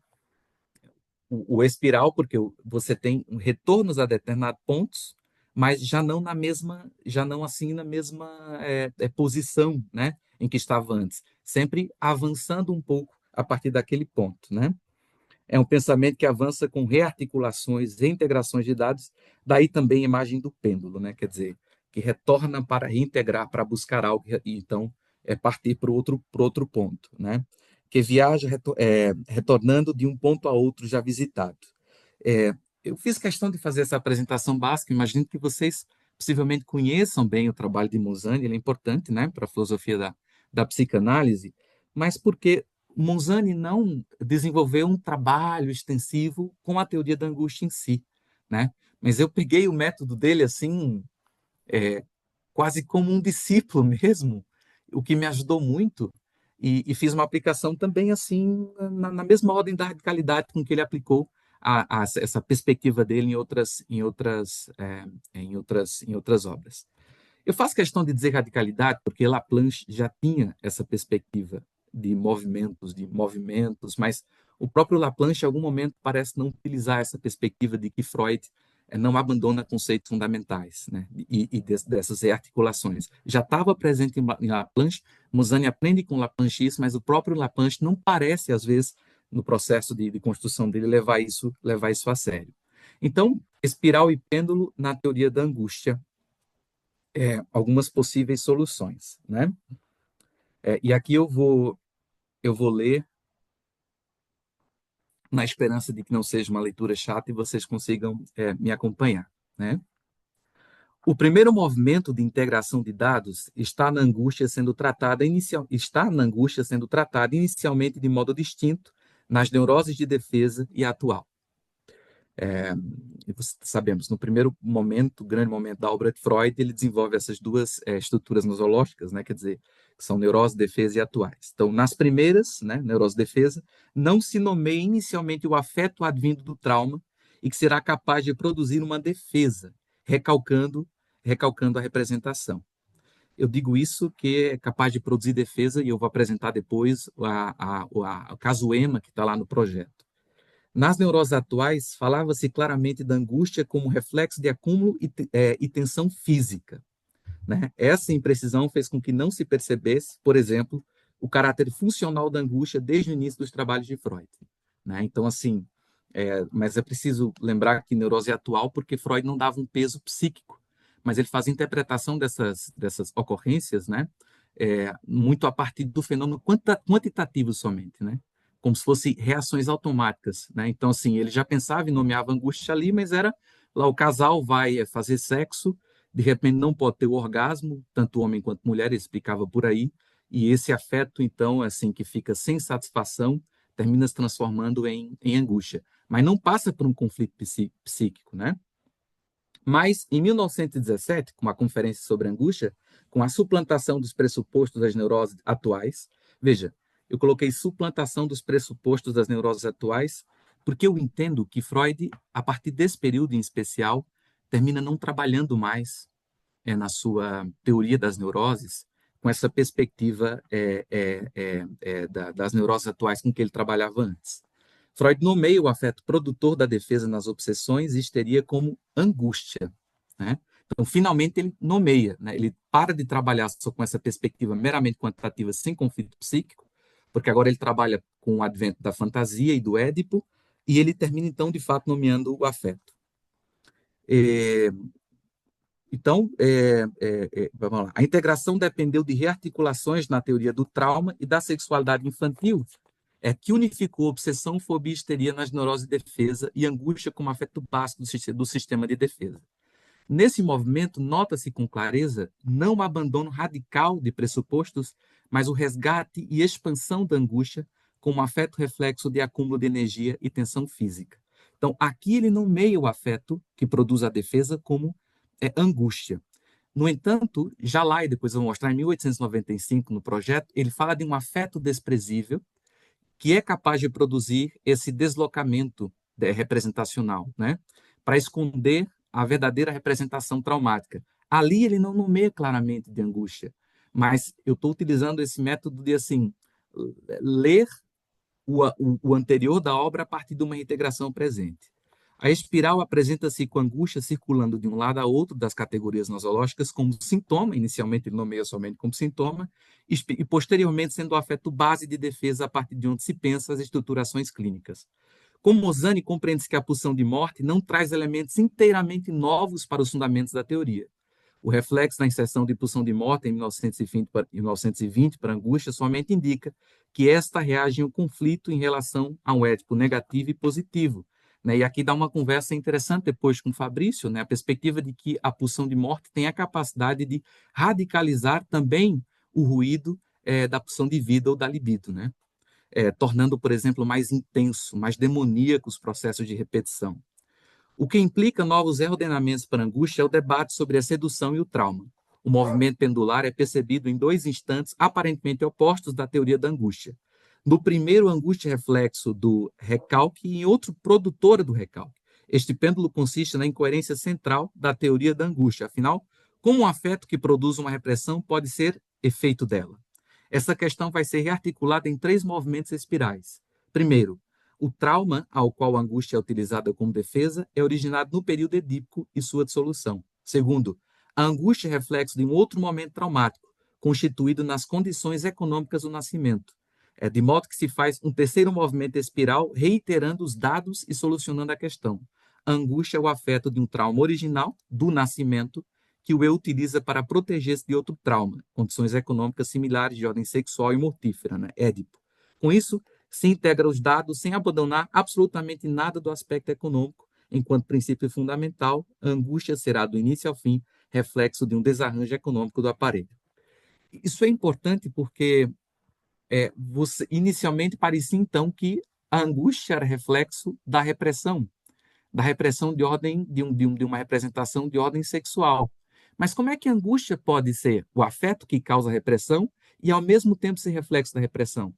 o espiral, porque você tem retornos a determinados pontos, mas já não assim na mesma posição, né, em que estava antes, sempre avançando um pouco a partir daquele ponto, né? É um pensamento que avança com rearticulações, reintegrações de dados, daí também a imagem do pêndulo, né? Quer dizer, que retorna para reintegrar, para buscar algo, e então partir para outro ponto, né? Que viaja retornando de um ponto a outro já visitado. Eu fiz questão de fazer essa apresentação básica, imagino que vocês possivelmente conheçam bem o trabalho de Monzani, ele é importante, né, para a filosofia da psicanálise, mas porque Monzani não desenvolveu um trabalho extensivo com a teoria da angústia em si, né? Mas eu peguei o método dele assim, quase como um discípulo mesmo, o que me ajudou muito, e fiz uma aplicação também assim na mesma ordem da radicalidade com que ele aplicou essa perspectiva dele em outras obras. Eu faço questão de dizer radicalidade porque Laplanche já tinha essa perspectiva de movimentos, mas o próprio Laplanche, em algum momento, parece não utilizar essa perspectiva de que Freud não abandona conceitos fundamentais, né? Dessas rearticulações. Já estava presente em Laplanche, Monzani aprende com Laplanche isso, mas o próprio Laplanche não parece, às vezes, no processo de construção dele, levar isso a sério. Então, espiral e pêndulo na teoria da angústia, algumas possíveis soluções, né? E aqui eu vou ler na esperança de que não seja uma leitura chata e vocês consigam me acompanhar, né? O primeiro movimento de integração de dados está na angústia sendo tratada inicialmente de modo distinto nas neuroses de defesa e atual. E sabemos, no primeiro momento, o grande momento da obra de Freud, ele desenvolve essas duas estruturas nosológicas, né? Quer dizer, que são neurose, defesa e atuais. Então, nas primeiras, né, neurose, defesa, não se nomeia inicialmente o afeto advindo do trauma e que será capaz de produzir uma defesa, recalcando a representação. Eu digo isso que é capaz de produzir defesa e eu vou apresentar depois o caso EMA, que está lá no projeto. Nas neuroses atuais, falava-se claramente da angústia como reflexo de acúmulo e tensão física, né? Essa imprecisão fez com que não se percebesse, por exemplo, o caráter funcional da angústia desde o início dos trabalhos de Freud, né? Então, assim, mas é preciso lembrar que neurose é atual porque Freud não dava um peso psíquico, mas ele faz interpretação dessas ocorrências, né? Muito a partir do fenômeno quantitativo somente, né? Como se fossem reações automáticas, né? Então, assim, ele já pensava e nomeava angústia ali, mas era lá o casal vai fazer sexo, de repente não pode ter o orgasmo, tanto homem quanto mulher, ele explicava por aí, e esse afeto, então, assim, que fica sem satisfação, termina se transformando em angústia. Mas não passa por um conflito psíquico, né? Mas, em 1917, com uma conferência sobre angústia, com a suplantação dos pressupostos das neuroses atuais, veja, eu coloquei suplantação dos pressupostos das neuroses atuais, porque eu entendo que Freud, a partir desse período em especial, termina não trabalhando mais na sua teoria das neuroses com essa perspectiva das neuroses atuais com que ele trabalhava antes. Freud nomeia o afeto produtor da defesa nas obsessões e histeria como angústia, né? Então, finalmente, ele nomeia, né? Ele para de trabalhar só com essa perspectiva meramente quantitativa, sem conflito psíquico, porque agora ele trabalha com o advento da fantasia e do Édipo, e ele termina, então, de fato, nomeando o afeto. Então, vamos lá. A integração dependeu de rearticulações na teoria do trauma e da sexualidade infantil, que unificou obsessão, fobia e histeria nas neuroses de defesa e angústia como afeto básico do sistema de defesa. Nesse movimento, nota-se com clareza não o abandono radical de pressupostos, mas o resgate e expansão da angústia como afeto reflexo de acúmulo de energia e tensão física. Então, aqui ele nomeia o afeto que produz a defesa como angústia. No entanto, já lá, e depois eu vou mostrar, em 1895, no projeto, ele fala de um afeto desprezível que é capaz de produzir esse deslocamento representacional, né? Para esconder a verdadeira representação traumática. Ali ele não nomeia claramente de angústia, mas eu estou utilizando esse método de, assim, ler o anterior da obra a partir de uma integração presente. A espiral apresenta-se com angústia circulando de um lado a outro das categorias nosológicas como sintoma, inicialmente ele nomeia somente como sintoma, e posteriormente sendo o afeto base de defesa a partir de onde se pensa as estruturações clínicas. Como Mosani compreende-se que a pulsão de morte não traz elementos inteiramente novos para os fundamentos da teoria. O reflexo da inserção de pulsão de morte em 1920 para angústia somente indica que esta reage em um conflito em relação a um ético negativo e positivo, né? E aqui dá uma conversa interessante depois com o Fabrício, né? A perspectiva de que a pulsão de morte tem a capacidade de radicalizar também o ruído da pulsão de vida ou da libido, né? Tornando, por exemplo, mais intenso, mais demoníaco os processos de repetição. O que implica novos reordenamentos para a angústia é o debate sobre a sedução e o trauma. O movimento pendular é percebido em dois instantes aparentemente opostos da teoria da angústia. No primeiro, a angústia é reflexo do recalque e em outro, produtora do recalque. Este pêndulo consiste na incoerência central da teoria da angústia. Afinal, como um afeto que produz uma repressão pode ser efeito dela? Essa questão vai ser rearticulada em três movimentos espirais. Primeiro, o trauma ao qual a angústia é utilizada como defesa é originado no período edípico e sua dissolução. Segundo, a angústia é reflexo de um outro momento traumático, constituído nas condições econômicas do nascimento. De modo que se faz um terceiro movimento espiral, reiterando os dados e solucionando a questão. A angústia é o afeto de um trauma original, do nascimento, que o eu utiliza para proteger-se de outro trauma, condições econômicas similares de ordem sexual e mortífera, né? Édipo. Com isso, se integra os dados sem abandonar absolutamente nada do aspecto econômico, enquanto princípio fundamental, a angústia será do início ao fim reflexo de um desarranjo econômico do aparelho. Isso é importante porque inicialmente parecia então que a angústia era reflexo da repressão, da repressão de ordem de uma representação de ordem sexual. Mas como é que a angústia pode ser o afeto que causa repressão e, ao mesmo tempo, ser reflexo da repressão?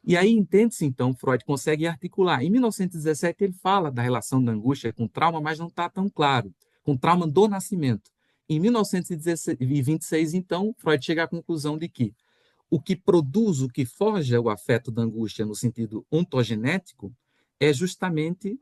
E aí entende-se, então, Freud consegue articular. Em 1917, ele fala da relação da angústia com trauma, mas não está tão claro, com trauma do nascimento. Em 1926, então, Freud chega à conclusão de que o que produz, o que forja o afeto da angústia no sentido ontogenético é justamente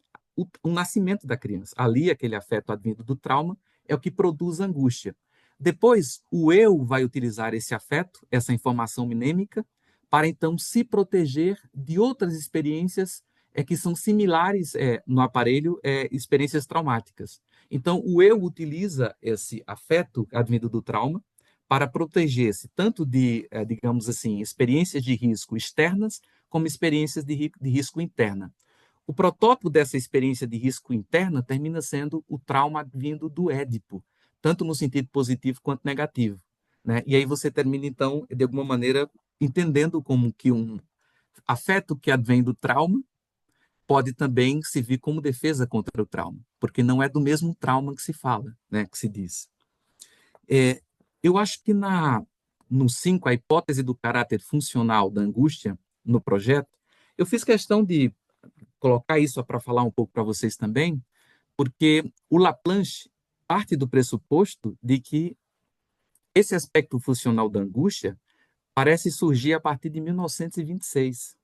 o nascimento da criança. Ali, aquele afeto advindo do trauma é o que produz a angústia. Depois, o eu vai utilizar esse afeto, essa informação mnêmica, para então se proteger de outras experiências que são similares no aparelho, experiências traumáticas. Então, o eu utiliza esse afeto advindo do trauma para proteger-se tanto de, digamos assim, experiências de risco externas, como experiências de risco interna. O protótipo dessa experiência de risco interna termina sendo o trauma vindo do Édipo, tanto no sentido positivo quanto negativo, né? E aí você termina, então, de alguma maneira, entendendo como que um afeto que advém do trauma pode também servir como defesa contra o trauma, porque não é do mesmo trauma que se fala, né, que se diz. Eu acho que no 5, a hipótese do caráter funcional da angústia no projeto, eu fiz questão de colocar isso para falar um pouco para vocês também, porque o Laplanche parte do pressuposto de que esse aspecto funcional da angústia parece surgir a partir de 1926.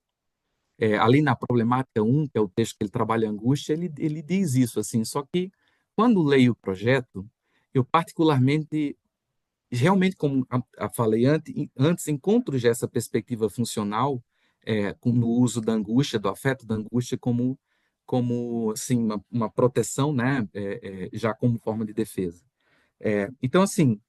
Ali na Problemática 1, que é o texto que ele trabalha a angústia, ele diz isso assim, só que quando leio o projeto, eu particularmente, realmente, como falei antes, encontro já essa perspectiva funcional no uso da angústia, do afeto da angústia, como assim, uma proteção, né? Já como forma de defesa. Então, assim,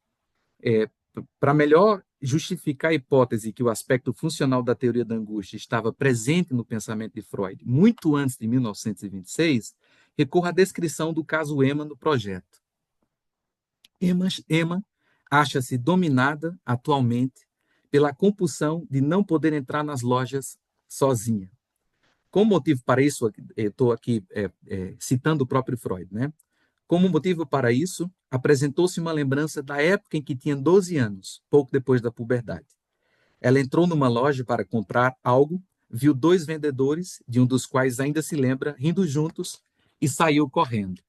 para melhor justificar a hipótese que o aspecto funcional da teoria da angústia estava presente no pensamento de Freud muito antes de 1926, recorro à descrição do caso Emma no projeto. Emma acha-se dominada atualmente pela compulsão de não poder entrar nas lojas sozinha. Como motivo para isso, estou aqui citando o próprio Freud, né? Como motivo para isso, apresentou-se uma lembrança da época em que tinha 12 anos, pouco depois da puberdade. Ela entrou numa loja para comprar algo, viu dois vendedores, de um dos quais ainda se lembra, rindo juntos, e saiu correndo,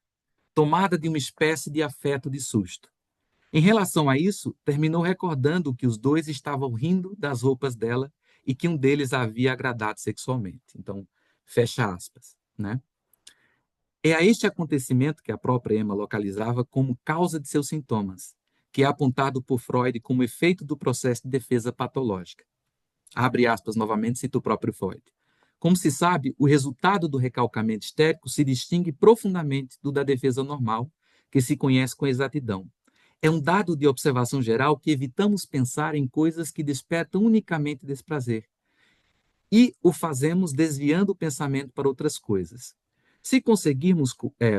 tomada de uma espécie de afeto de susto. Em relação a isso, terminou recordando que os dois estavam rindo das roupas dela e que um deles a havia agradado sexualmente. Então, fecha aspas, né? É a este acontecimento que a própria Emma localizava como causa de seus sintomas, que é apontado por Freud como efeito do processo de defesa patológica. Abre aspas novamente, cita o próprio Freud. Como se sabe, o resultado do recalcamento histérico se distingue profundamente do da defesa normal, que se conhece com exatidão. É um dado de observação geral que evitamos pensar em coisas que despertam unicamente desprazer. E o fazemos desviando o pensamento para outras coisas. Se conseguirmos,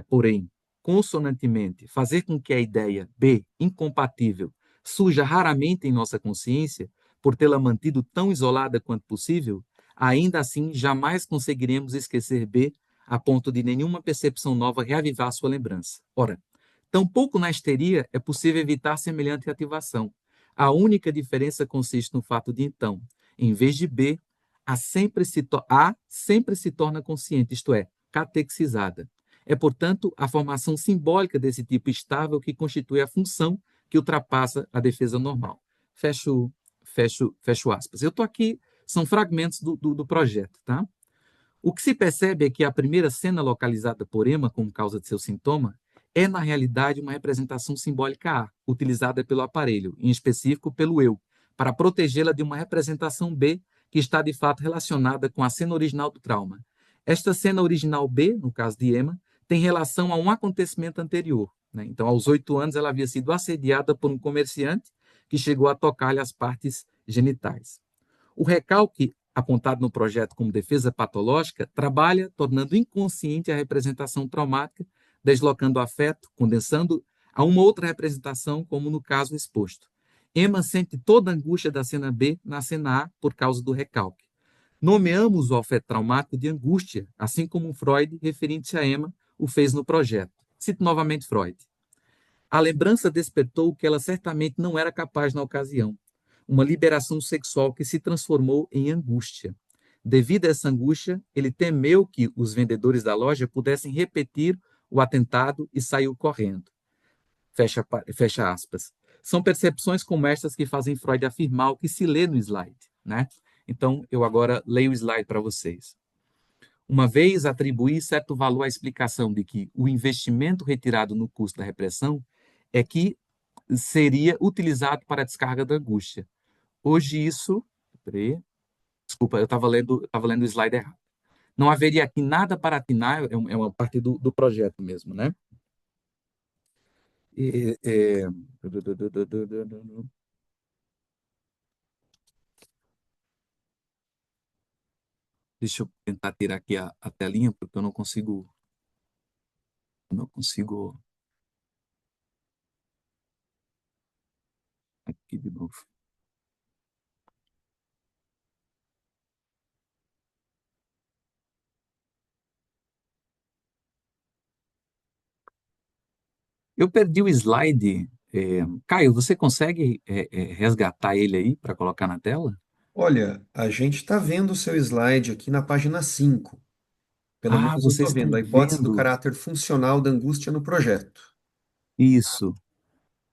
porém, consonantemente, fazer com que a ideia B, incompatível, surja raramente em nossa consciência, por tê-la mantido tão isolada quanto possível, ainda assim jamais conseguiremos esquecer B a ponto de nenhuma percepção nova reavivar sua lembrança. Ora, tampouco na histeria é possível evitar semelhante ativação. A única diferença consiste no fato de, então, em vez de B, A sempre se torna consciente, isto é, catexizada. É, portanto, a formação simbólica desse tipo estável que constitui a função que ultrapassa a defesa normal. Fecho aspas. Eu estou aqui, são fragmentos do projeto, tá? O que se percebe é que a primeira cena localizada por Emma como causa de seu sintoma é, na realidade, uma representação simbólica A, utilizada pelo aparelho, em específico pelo eu, para protegê-la de uma representação B que está, de fato, relacionada com a cena original do trauma. Esta cena original B, no caso de Emma, tem relação a um acontecimento anterior, né? Então, aos 8 anos, ela havia sido assediada por um comerciante que chegou a tocar-lhe as partes genitais. O recalque, apontado no projeto como defesa patológica, trabalha tornando inconsciente a representação traumática, deslocando o afeto, condensando a uma outra representação, como no caso exposto. Emma sente toda a angústia da cena B na cena A por causa do recalque. Nomeamos o afeto traumático de angústia, assim como Freud, referente a Emma, o fez no projeto. Cito novamente Freud. A lembrança despertou que ela certamente não era capaz na ocasião. Uma liberação sexual que se transformou em angústia. Devido a essa angústia, ele temeu que os vendedores da loja pudessem repetir o atentado e saiu correndo. Fecha aspas. São percepções como estas que fazem Freud afirmar o que se lê no slide, né? Então, eu agora leio o slide para vocês. Uma vez atribuí certo valor à explicação de que o investimento retirado no custo da repressão é que seria utilizado para a descarga da angústia. Hoje isso... Peraí, desculpa, tava lendo o slide errado. Não haveria aqui nada para atinar, é uma parte do projeto mesmo, né? E, é... Deixa eu tentar tirar aqui a telinha, porque eu não consigo... Não consigo... Aqui de novo. Eu perdi o slide. Caio, você consegue resgatar ele aí para colocar na tela? Olha, a gente está vendo o seu slide aqui na página 5. Pelo Ah, menos eu vocês estou estão vendo a hipótese do vendo caráter funcional da angústia no projeto. isso.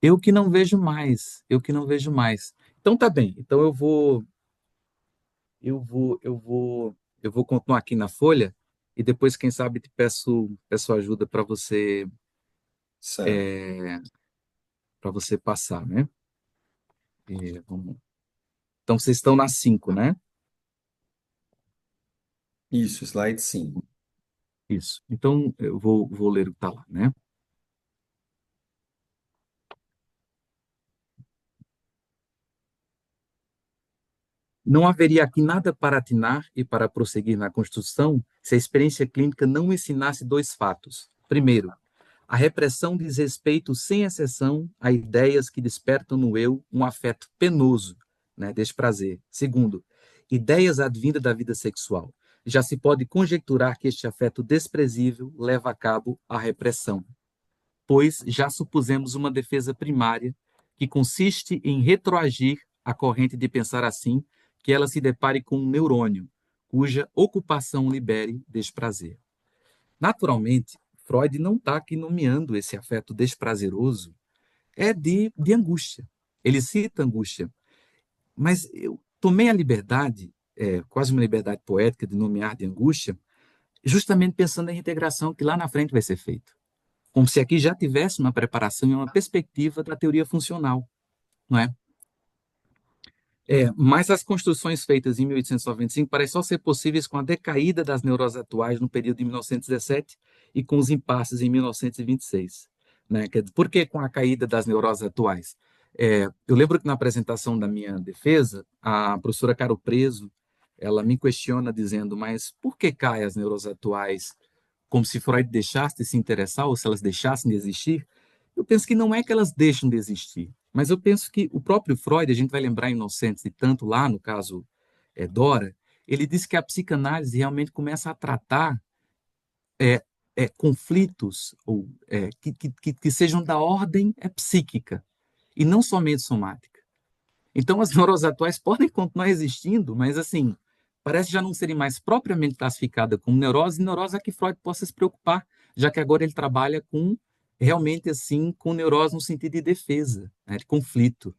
Eu que não vejo mais. Eu que não vejo mais. Então tá bem. Então eu vou continuar aqui na folha e depois, quem sabe, te peço ajuda Certo. para você passar, né? Vamos. Então vocês estão na 5, né? Isso, slide 5. Isso. Então eu vou ler o que está lá, né? Não haveria aqui nada para atinar e para prosseguir na construção se a experiência clínica não ensinasse dois fatos. Primeiro, a repressão diz respeito, sem exceção, a ideias que despertam no eu um afeto penoso, né, desprazer. Segundo, ideias advindas da vida sexual. Já se pode conjecturar que este afeto desprezível leva a cabo a repressão, pois já supusemos uma defesa primária que consiste em retroagir a corrente de pensar assim que ela se depare com um neurônio, cuja ocupação libere desprazer. Naturalmente, Freud não está aqui nomeando esse afeto desprazeroso, é de angústia. Ele cita angústia, mas eu tomei a liberdade, quase uma liberdade poética, de nomear de angústia, justamente pensando na integração que lá na frente vai ser feita. Como se aqui já tivesse uma preparação e uma perspectiva da teoria funcional, não é? Mas as construções feitas em 1895 parecem só ser possíveis com a decaída das neuroses atuais no período de 1917 e com os impasses em 1926. Né? Por que com a caída das neuroses atuais? Eu lembro que na apresentação da minha defesa, a professora Caro Preso, ela me questiona dizendo, mas por que caem as neuroses atuais? Como se Freud deixasse de se interessar ou se elas deixassem de existir? Eu penso que não é que elas deixam de existir, mas eu penso que o próprio Freud, a gente vai lembrar em Inocentes e tanto lá, no caso Dora, ele disse que a psicanálise realmente começa a tratar conflitos ou, que sejam da ordem psíquica e não somente somática. Então, as neuroses atuais podem continuar existindo, mas, assim, parece já não serem mais propriamente classificadas como neurose, e neurose a que Freud possa se preocupar, já que agora ele trabalha com, realmente, assim, com neurose no sentido de defesa, né, de conflito.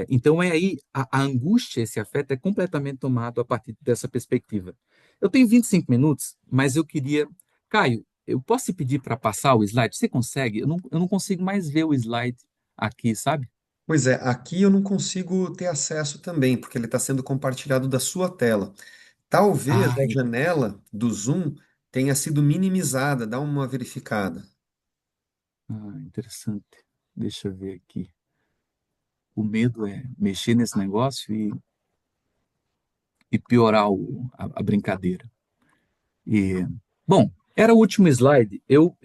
Então, é aí, a angústia, esse afeto, é completamente tomado a partir dessa perspectiva. Eu tenho 25 minutos, mas eu queria... Caio, eu posso te pedir para passar o slide? Você consegue? Eu não consigo mais ver o slide aqui, sabe? Pois é, aqui eu não consigo ter acesso também, porque ele está sendo compartilhado da sua tela. Talvez Ah, a janela do Zoom tenha sido minimizada, dá uma verificada. interessante. Deixa eu ver aqui. O medo é mexer nesse negócio e piorar a brincadeira. E, bom, era o último slide. Eu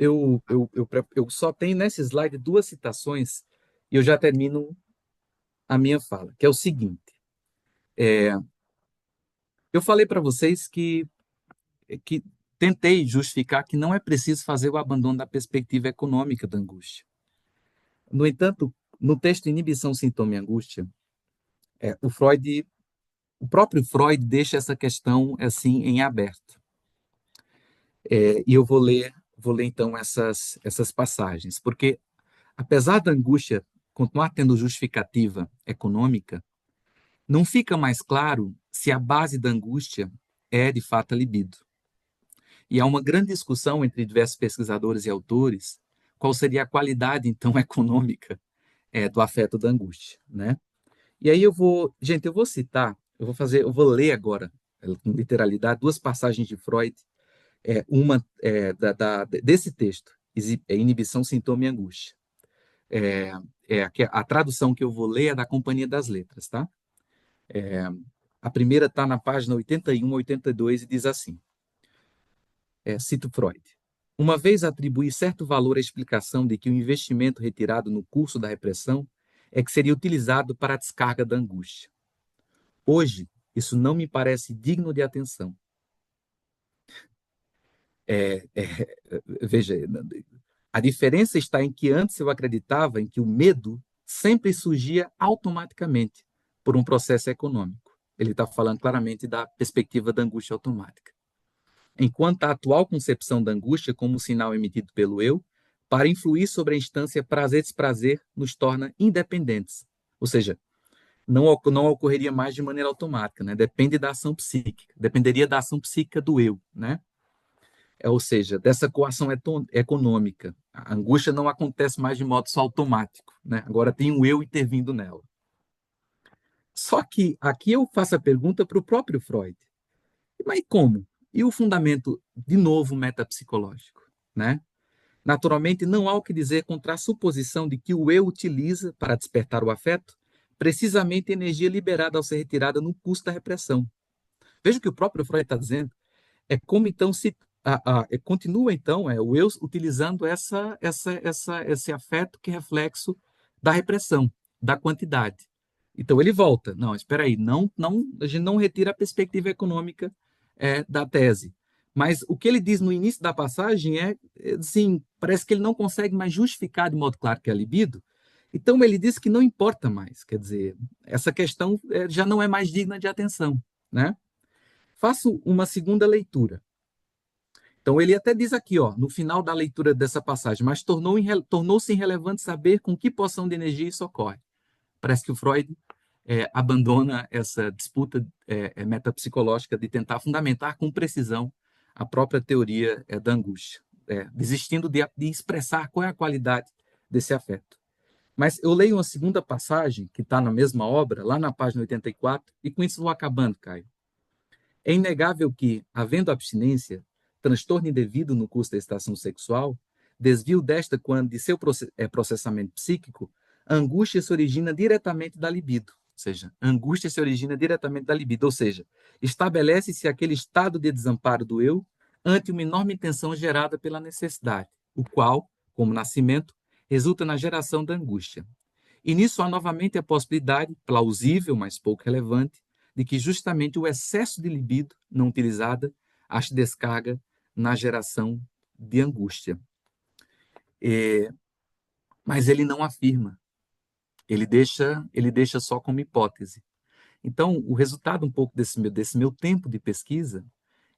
só tenho nesse slide duas citações e eu já termino a minha fala, que é o seguinte. Eu falei para vocês que tentei justificar que não é preciso fazer o abandono da perspectiva econômica da angústia. No entanto, no texto Inibição, Sintoma e Angústia, o próprio Freud deixa essa questão assim em aberto. E eu vou ler então essas passagens, porque apesar da angústia continuar tendo justificativa econômica, não fica mais claro se a base da angústia é de fato a libido. E há uma grande discussão entre diversos pesquisadores e autores qual seria a qualidade então econômica do afeto da angústia, né? E aí eu vou citar, eu vou ler agora, com literalidade, duas passagens de Freud, uma desse texto, Inibição, Sintoma e Angústia. A tradução que eu vou ler é da Companhia das Letras, tá? A primeira está na página 81 a 82 e diz assim, cito Freud. Uma vez atribuí certo valor à explicação de que o investimento retirado no curso da repressão é que seria utilizado para a descarga da angústia. Hoje, isso não me parece digno de atenção. Veja, a diferença está em que antes eu acreditava em que o medo sempre surgia automaticamente por um processo econômico. Ele está falando claramente da perspectiva da angústia automática. Enquanto a atual concepção da angústia como um sinal emitido pelo eu, para influir sobre a instância prazer-desprazer, nos torna independentes. Ou seja, não ocorreria mais de maneira automática, né? Depende da ação psíquica, dependeria da ação psíquica do eu, né? Ou seja, dessa coação econômica. A angústia não acontece mais de modo só automático, né? Agora tem um eu intervindo nela. Só que aqui eu faço a pergunta para o próprio Freud. Mas como? E o fundamento, de novo, metapsicológico, né? Naturalmente, não há o que dizer contra a suposição de que o eu utiliza, para despertar o afeto, precisamente a energia liberada ao ser retirada no curso da repressão. Veja o que o próprio Freud está dizendo. É como, então, continua, então, o eu utilizando esse afeto que é reflexo da repressão, da quantidade. Então, ele volta. Não, espera aí, a gente não retira a perspectiva econômica da tese. Mas o que ele diz no início da passagem assim, parece que ele não consegue mais justificar de modo claro que é a libido. Então, ele diz que não importa mais. Quer dizer, essa questão já não é mais digna de atenção, né? Faço uma segunda leitura. Então, ele até diz aqui, no final da leitura dessa passagem, mas tornou-se irrelevante saber com que porção de energia isso ocorre. Parece que o Freud abandona essa disputa metapsicológica de tentar fundamentar com precisão a própria teoria da angústia, desistindo de expressar qual é a qualidade desse afeto. Mas eu leio uma segunda passagem, que está na mesma obra, lá na página 84, e com isso vou acabando, Caio. É inegável que, havendo abstinência, transtorno indevido no curso da excitação sexual, desvio desta quando de seu processamento psíquico, a angústia se origina diretamente da libido. Ou seja, a angústia se origina diretamente da libido. Ou seja, estabelece-se aquele estado de desamparo do eu ante uma enorme tensão gerada pela necessidade, o qual, como nascimento, resulta na geração da angústia. E nisso há novamente a possibilidade, plausível, mas pouco relevante, de que justamente o excesso de libido não utilizada ache descarga na geração de angústia. Mas ele não afirma. Ele deixa só como hipótese. Então, o resultado um pouco desse meu tempo de pesquisa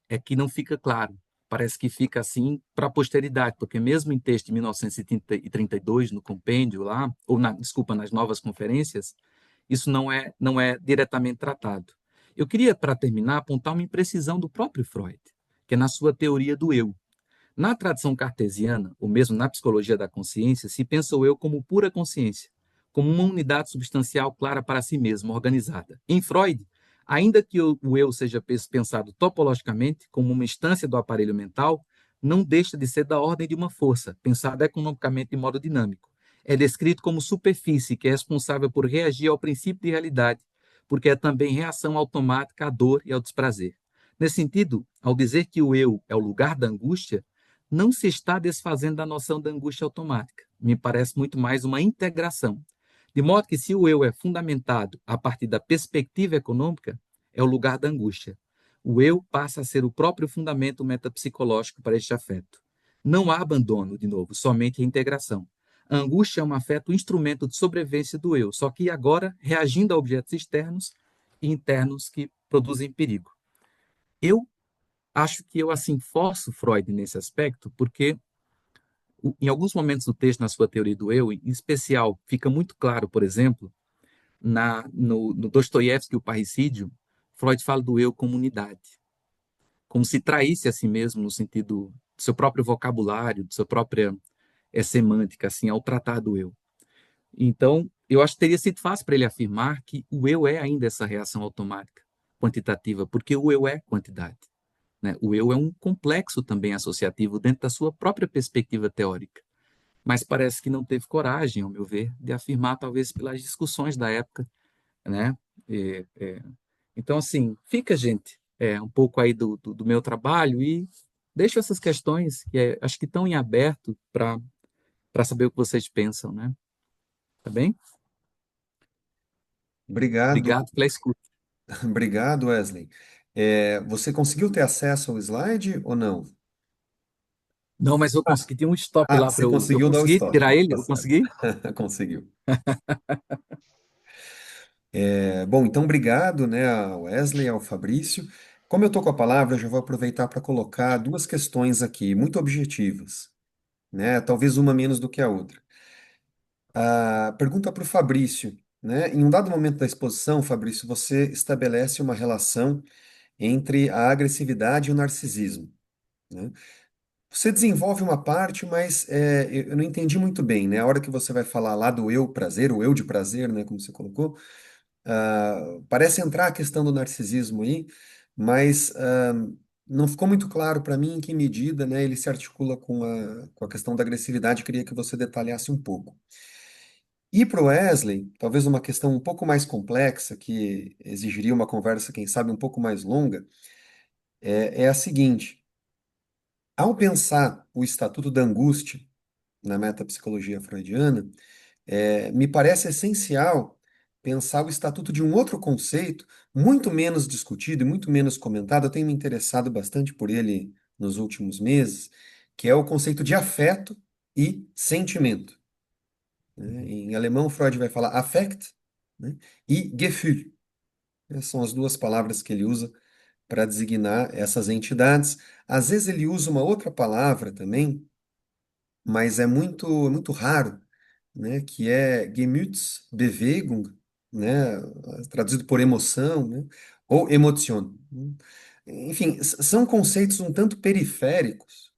é que não fica claro. Parece que fica assim para a posteridade, porque mesmo em texto de 1932, no compêndio lá, nas novas conferências, isso não é diretamente tratado. Eu queria, para terminar, apontar uma imprecisão do próprio Freud, que é na sua teoria do eu. Na tradição cartesiana, ou mesmo na psicologia da consciência, se pensa o eu como pura consciência, como uma unidade substancial clara para si mesma, organizada. Em Freud, ainda que o eu seja pensado topologicamente como uma instância do aparelho mental, não deixa de ser da ordem de uma força, pensada economicamente de modo dinâmico. É descrito como superfície que é responsável por reagir ao princípio de realidade, porque é também reação automática à dor e ao desprazer. Nesse sentido, ao dizer que o eu é o lugar da angústia, não se está desfazendo da noção da angústia automática. Me parece muito mais uma integração. De modo que, se o eu é fundamentado a partir da perspectiva econômica, é o lugar da angústia. O eu passa a ser o próprio fundamento metapsicológico para este afeto. Não há abandono, de novo, somente a integração. A angústia é um afeto instrumento de sobrevivência do eu, só que agora reagindo a objetos externos e internos que produzem perigo. Eu acho que eu assim forço Freud nesse aspecto, porque em alguns momentos do texto, na sua teoria do eu, em especial, fica muito claro, por exemplo, no Dostoiévski, o parricídio, Freud fala do eu como unidade, como se traísse a si mesmo no sentido do seu próprio vocabulário, de sua própria semântica, assim, ao tratar do eu. Então, eu acho que teria sido fácil para ele afirmar que o eu é ainda essa reação automática, quantitativa, porque o eu é quantidade. Né? O eu é um complexo também associativo dentro da sua própria perspectiva teórica. Mas parece que não teve coragem, ao meu ver, de afirmar, talvez pelas discussões da época, né? E, então, assim, fica, gente, um pouco aí do meu trabalho e deixo essas questões que acho que estão em aberto para saber o que vocês pensam, né? Tá bem? Obrigado, Obrigado pela escuta. obrigado, Wesley. Você conseguiu ter acesso ao slide ou não? Não, mas eu consegui, tinha um stop Ah, lá para você eu conseguiu dar o consegui stop, tirar então ele, tá eu certo. consegui? Conseguiu. Bom, então obrigado, né, ao Wesley, ao Fabrício. Como eu estou com a palavra, eu já vou aproveitar para colocar duas questões aqui, muito objetivas, né? Talvez uma menos do que a outra. A pergunta para o Fabrício, né? Em um dado momento da exposição, Fabrício, você estabelece uma relação entre a agressividade e o narcisismo, né? Você desenvolve uma parte, mas eu não entendi muito bem, né? A hora que você vai falar lá do eu prazer, o eu de prazer, né, como você colocou, parece entrar a questão do narcisismo aí, mas não ficou muito claro para mim em que medida, né, ele se articula com a questão da agressividade. Queria que você detalhasse um pouco. E para o Wesley, talvez uma questão um pouco mais complexa, que exigiria uma conversa, quem sabe, um pouco mais longa, é a seguinte: ao pensar o Estatuto da Angústia na metapsicologia freudiana, me parece essencial pensar o estatuto de um outro conceito, muito menos discutido e muito menos comentado. Eu tenho me interessado bastante por ele nos últimos meses, que é o conceito de afeto e sentimento, né? Em alemão, Freud vai falar Affekt, né, e Gefühl. Essas são as duas palavras que ele usa para designar essas entidades. Às vezes ele usa uma outra palavra também, mas é muito raro, né, que é Gemütsbewegung, né, traduzido por emoção, né, ou Emotion, né. Enfim, são conceitos um tanto periféricos,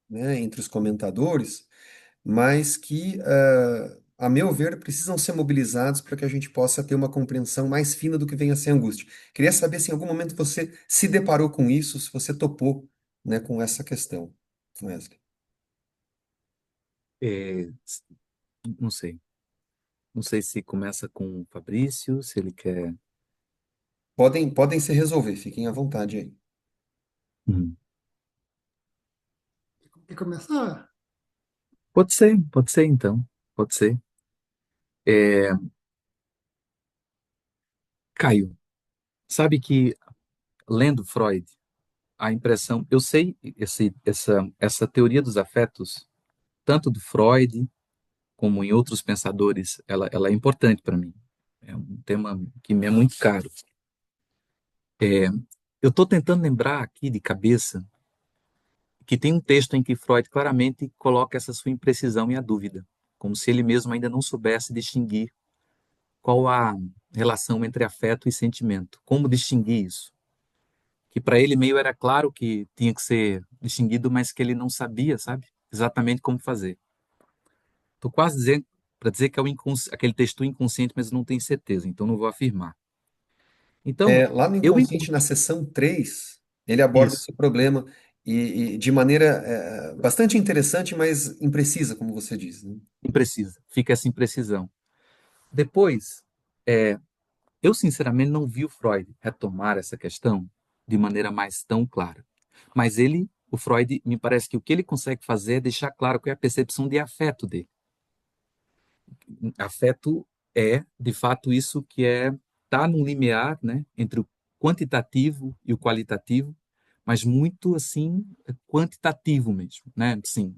né, entre os comentadores, mas que, a meu ver, precisam ser mobilizados para que a gente possa ter uma compreensão mais fina do que vem a ser angústia. Queria saber se em algum momento você se deparou com isso, se você topou, né, com essa questão, Wesley. É, não sei. Não sei se começa com o Fabrício, se ele quer. Podem se resolver, fiquem à vontade aí. Uhum. Quer começar? Pode ser então. Pode ser. É, Caio, sabe que lendo Freud, a impressão, eu sei essa teoria dos afetos, tanto do Freud como em outros pensadores, ela é importante para mim. É um tema que me é muito caro. Eu estou tentando lembrar aqui de cabeça que tem um texto em que Freud claramente coloca essa sua imprecisão e a dúvida, como se ele mesmo ainda não soubesse distinguir qual a relação entre afeto e sentimento, como distinguir isso. Que para ele meio era claro que tinha que ser distinguido, mas que ele não sabia, sabe? Exatamente como fazer. Estou quase dizendo para dizer que é aquele texto inconsciente, mas eu não tenho certeza, então não vou afirmar. Então, Lá no eu Inconsciente, na encontro seção 3 ele aborda isso, esse problema e de maneira bastante interessante, mas imprecisa, como você diz, né? imprecisa, fica essa imprecisão. Depois, eu sinceramente não vi o Freud retomar essa questão de maneira mais tão clara. Mas o Freud, me parece que o que ele consegue fazer é deixar claro qual é a percepção de afeto dele. Afeto é, de fato, isso que tá no limiar, né, entre quantitativo e o qualitativo, mas muito assim quantitativo mesmo, né? Assim,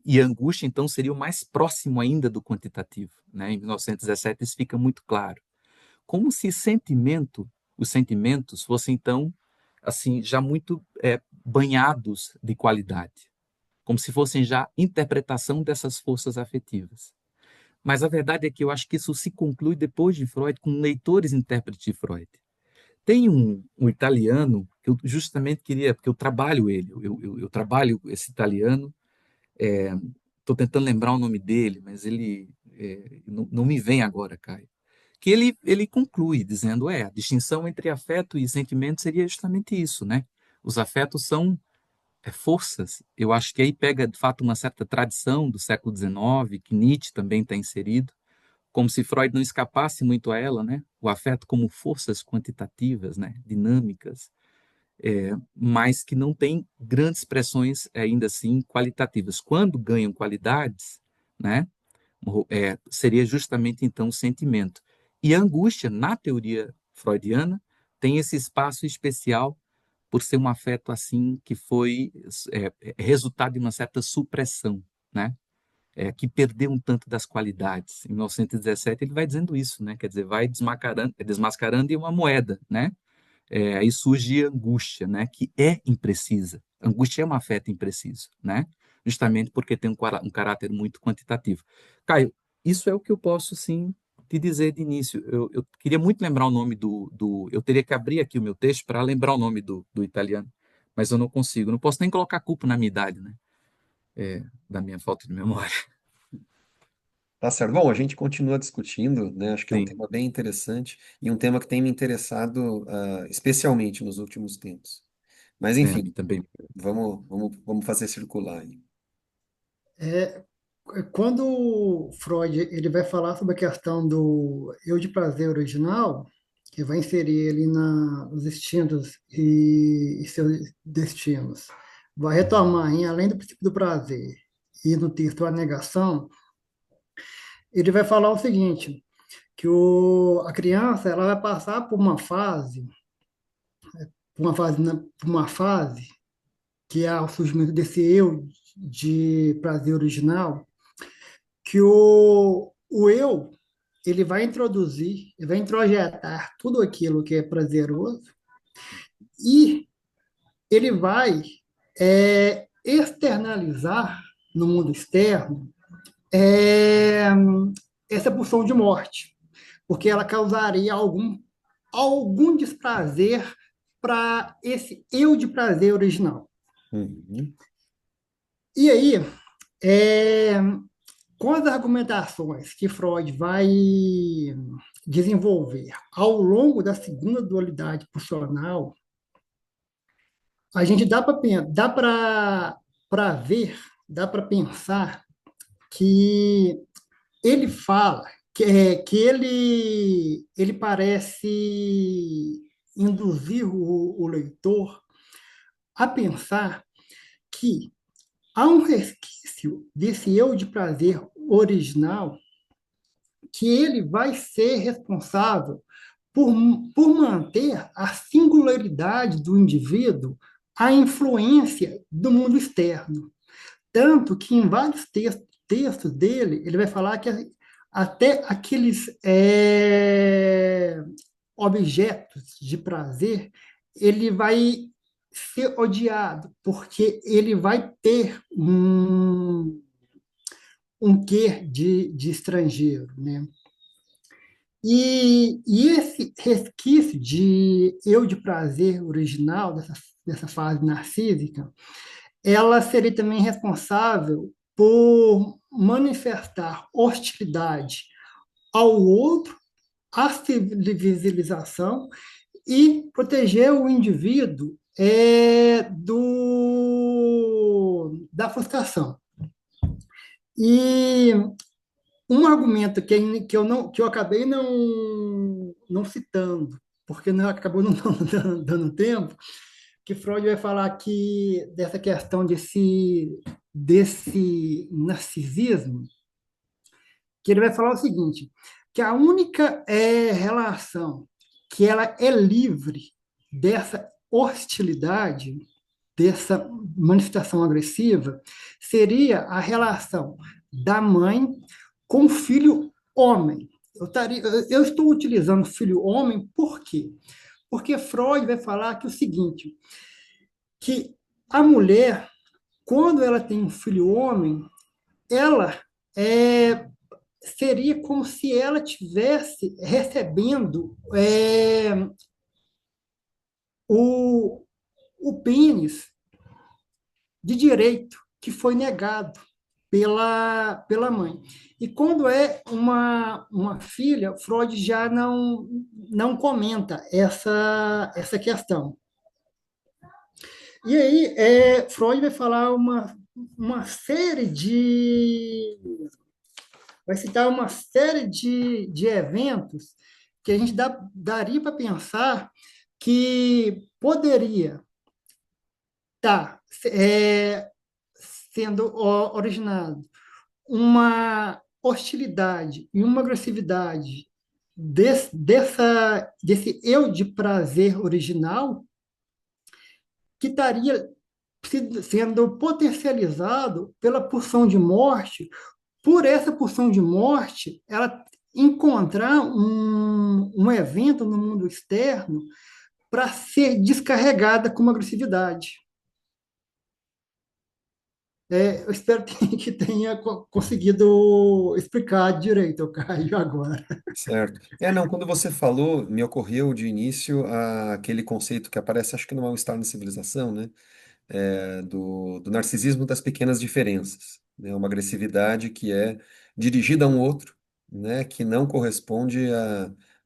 e a angústia então seria o mais próximo ainda do quantitativo, né? Em 1917 isso fica muito claro, como se os sentimentos fossem então assim já muito banhados de qualidade, como se fossem já interpretação dessas forças afetivas. Mas a verdade é que eu acho que isso se conclui depois de Freud com leitores e intérpretes de Freud. Tem um italiano que eu justamente queria, porque eu trabalho ele, eu trabalho esse italiano, estou tentando lembrar o nome dele, mas ele não me vem agora, Caio. Que ele conclui dizendo, a distinção entre afeto e sentimento seria justamente isso, né? Os afetos são forças. Eu acho que aí pega, de fato, uma certa tradição do século XIX, que Nietzsche também está inserido, como se Freud não escapasse muito a ela, né? O afeto como forças quantitativas, né? Dinâmicas, mas que não tem grandes expressões ainda assim qualitativas. Quando ganham qualidades, né? Seria justamente então o sentimento. E a angústia, na teoria freudiana, tem esse espaço especial por ser um afeto assim que foi resultado de uma certa supressão, né? Que perdeu um tanto das qualidades. Em 1917 ele vai dizendo isso, né? Quer dizer, vai desmascarando em uma moeda, né? Aí surge a angústia, né? Que é imprecisa. A angústia é um afeto impreciso, né? Justamente porque tem um caráter muito quantitativo. Caio, isso é o que eu posso, sim, te dizer de início. Eu queria muito lembrar o nome eu teria que abrir aqui o meu texto para lembrar o nome do italiano, mas eu não consigo. Não posso nem colocar culpa na minha idade, né? Da minha falta de memória. Tá certo. Bom, a gente continua discutindo, né? Acho que é um Sim, tema bem interessante e um tema que tem me interessado, especialmente nos últimos tempos. Mas, a enfim, mim também. vamos fazer circular aí. É, quando Freud ele vai falar sobre a questão do eu de prazer original, que vai inserir ele nos instintos e seus destinos, vai retomar em além do princípio do prazer e no texto a negação, ele vai falar o seguinte, que a criança ela vai passar por uma fase que é o surgimento desse eu de prazer original, que o eu ele vai introjetar tudo aquilo que é prazeroso e ele vai externalizar no mundo externo é, essa pulsão de morte, porque ela causaria algum desprazer para esse eu de prazer original. Uhum. E aí, é, com as argumentações que Freud vai desenvolver ao longo da segunda dualidade pulsional, a gente dá para ver, dá para pensar que ele fala que ele parece induzir o leitor a pensar que há um resquício desse eu de prazer original que ele vai ser responsável por, por manter a singularidade do indivíduo à influência do mundo externo. Tanto que em vários textos dele, ele vai falar que até aqueles objetos de prazer, ele vai ser odiado, porque ele vai ter um quê de estrangeiro, né? E esse resquício de eu de prazer original, dessa fase narcísica, ela seria também responsável por manifestar hostilidade ao outro, à civilização e proteger o indivíduo da frustração. E um argumento que eu acabei não citando, porque não acabou não dando tempo, que Freud vai falar aqui dessa questão desse narcisismo, que ele vai falar o seguinte, que a única relação que ela é livre dessa hostilidade, dessa manifestação agressiva, seria a relação da mãe com o filho homem. Eu estou utilizando filho homem por quê? Porque Freud vai falar que o seguinte, que a mulher, quando ela tem um filho homem, ela seria como se ela tivesse recebendo o, o pênis de direito que foi negado pela mãe. E quando é uma filha, Freud já não comenta essa questão. E aí, Freud vai falar uma série de. Vai citar uma série de eventos que a gente daria para pensar que poderia estar sendo originado uma hostilidade e uma agressividade desse eu de prazer original que estaria sendo potencializado pela pulsão de morte, por essa pulsão de morte, ela encontrar um evento no mundo externo para ser descarregada com uma agressividade. Eu espero que tenha conseguido explicar direito, Caio, agora. Certo. Não, quando você falou, me ocorreu de início aquele conceito que aparece, acho que no Mal-Estar na Civilização, né? Do narcisismo das pequenas diferenças, né? Uma agressividade que é dirigida a um outro, né? Que não corresponde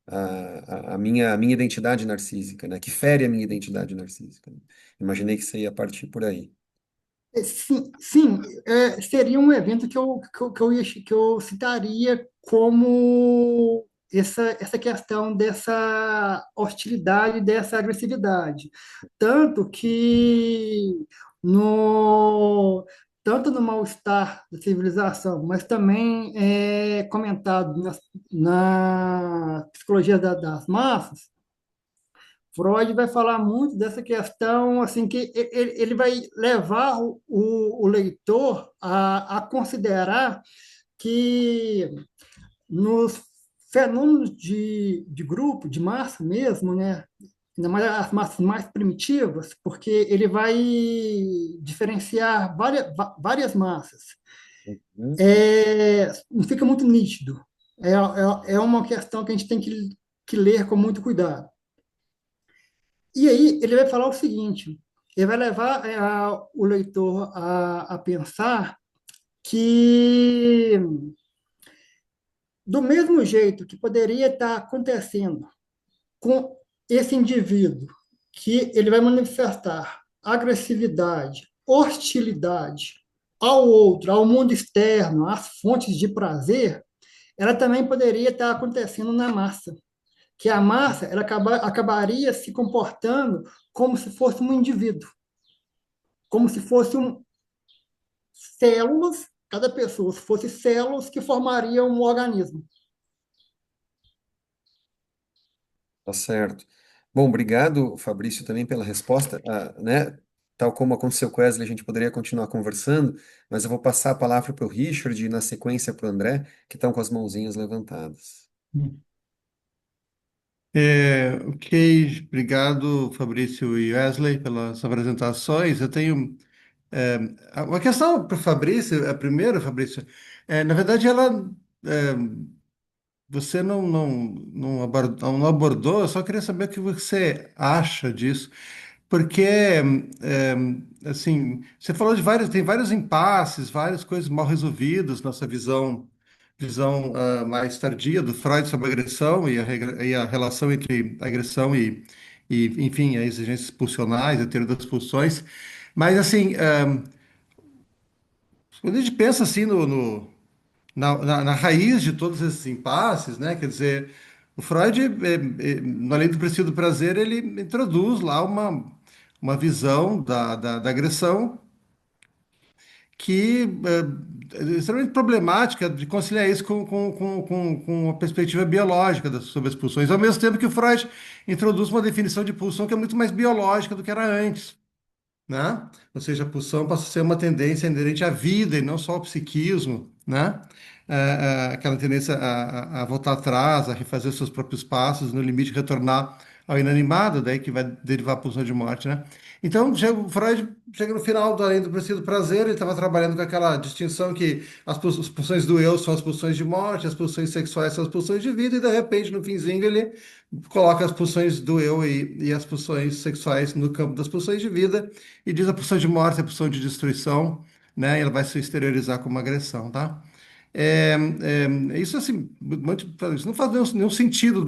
à minha identidade narcísica, né? Que fere a minha identidade narcísica, né? Imaginei que você ia partir por aí. Sim, sim, seria um evento que eu citaria como essa questão dessa hostilidade, dessa agressividade. Tanto que no, tanto no mal-estar da civilização, mas também é comentado na psicologia das massas, Freud vai falar muito dessa questão, assim, que ele vai levar o leitor a considerar que nos fenômenos de grupo, de massa mesmo, né, ainda mais as massas mais primitivas, porque ele vai diferenciar várias massas. Uhum. Não fica muito nítido. É uma questão que a gente tem que ler com muito cuidado. E aí ele vai falar o seguinte, ele vai levar o leitor a pensar que, do mesmo jeito que poderia estar acontecendo com esse indivíduo, que ele vai manifestar agressividade, hostilidade ao outro, ao mundo externo, às fontes de prazer, ela também poderia estar acontecendo na massa, que a massa ela acabaria se comportando como se fosse um indivíduo, como se fossem células, cada pessoa se fosse células que formariam um organismo. Tá certo. Bom, obrigado, Fabrício, também pela resposta. Né? Tal como aconteceu com o Wesley, a gente poderia continuar conversando, mas eu vou passar a palavra para o Richard e, na sequência, para o André, que estão com as mãozinhas levantadas. Ok, obrigado Fabrício e Wesley pelas apresentações. Eu tenho uma questão para o Fabrício, a primeira, Fabrício, na verdade é, você não abordou, eu só queria saber o que você acha disso, porque assim, você falou de tem vários impasses, várias coisas mal resolvidas, nossa visão mais tardia do Freud sobre a agressão e a relação entre agressão enfim, as exigências pulsionais, a teoria das pulsões. Mas, assim, quando a gente pensa assim na raiz de todos esses impasses, né? Quer dizer, o Freud, na lei do princípio do prazer, ele introduz lá uma visão da agressão que extremamente problemática de conciliar isso com a perspectiva biológica sobre as pulsões, ao mesmo tempo que o Freud introduz uma definição de pulsão que é muito mais biológica do que era antes, né? Ou seja, a pulsão passa a ser uma tendência inerente à vida e não só ao psiquismo, né? Aquela tendência a voltar atrás, a refazer os seus próprios passos, no limite retornar ao inanimado, daí que vai derivar a pulsão de morte, né? Então, o Freud chega no final do Além do Preciso Prazer, ele estava trabalhando com aquela distinção que as pulsões do eu são as pulsões de morte, as pulsões sexuais são as pulsões de vida, e de repente, no finzinho, ele coloca as pulsões do eu e as pulsões sexuais no campo das pulsões de vida, e diz a pulsão de morte, a pulsão de destruição, né? Ela vai se exteriorizar como agressão, tá? É, isso assim, isso não faz nenhum sentido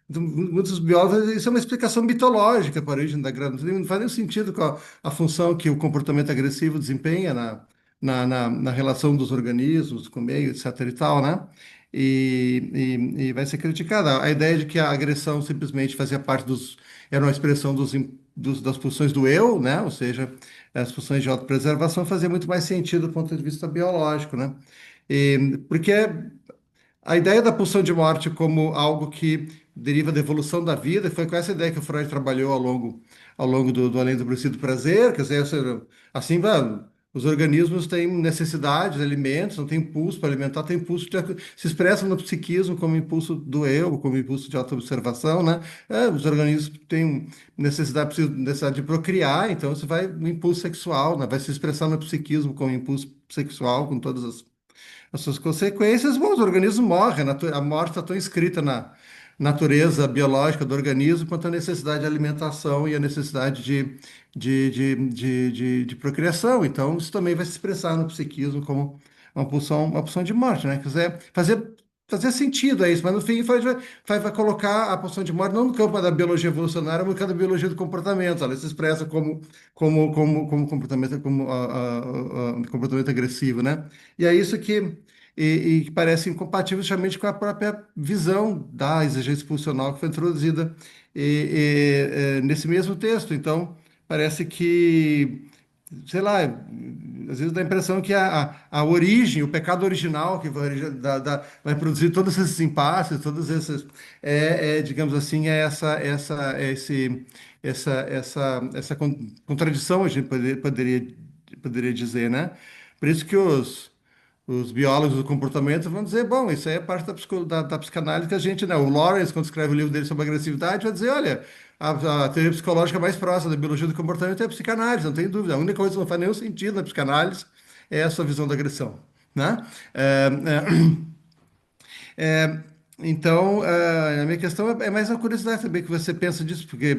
muitos biólogos, isso é uma explicação mitológica para a origem da gravidez, não faz nenhum sentido com a função que o comportamento agressivo desempenha na relação dos organismos com o meio, etc e tal, né? E vai ser criticada. A ideia de que a agressão simplesmente fazia parte era uma expressão das pulsões do eu, né? Ou seja, as pulsões de autopreservação fazia muito mais sentido do ponto de vista biológico, né? Porque a ideia da pulsão de morte como algo que deriva da evolução da vida, foi com essa ideia que o Freud trabalhou ao longo do Além do Preciso Prazer, quer dizer, assim, os organismos têm necessidades, alimentos, não tem impulso para alimentar, tem impulso se expressa no psiquismo como impulso do eu, como impulso de autoobservação, né? Os organismos têm necessidade de procriar, então você vai no impulso sexual, né? Vai se expressar no psiquismo como impulso sexual, com todas as suas consequências. Bom, os organismos morrem, a morte está tão inscrita na natureza biológica do organismo quanto a necessidade de alimentação e a necessidade de procriação. Então, isso também vai se expressar no psiquismo como uma pulsão de morte, né? Quer dizer, fazer sentido a isso, mas no fim vai colocar a pulsão de morte não no campo da biologia evolucionária, mas no campo da biologia do comportamento. Ela se expressa como comportamento, comportamento agressivo, né? E é isso que parece incompatível justamente com a própria visão da exegese pulsional que foi introduzida nesse mesmo texto. Então, parece que, sei lá, às vezes dá a impressão que a origem, o pecado original que vai produzir todos esses impasses, todos esses, digamos assim, essa contradição, a gente poderia dizer, né? Por isso que os biólogos do comportamento vão dizer, bom, isso aí é parte da psicanálise que a gente, né? O Lawrence, quando escreve o livro dele sobre agressividade, vai dizer, olha, a teoria psicológica mais próxima da biologia do comportamento é a psicanálise, não tem dúvida. A única coisa que não faz nenhum sentido na psicanálise é a sua visão da agressão, né? É, então, a minha questão é mais a curiosidade saber que você pensa disso, porque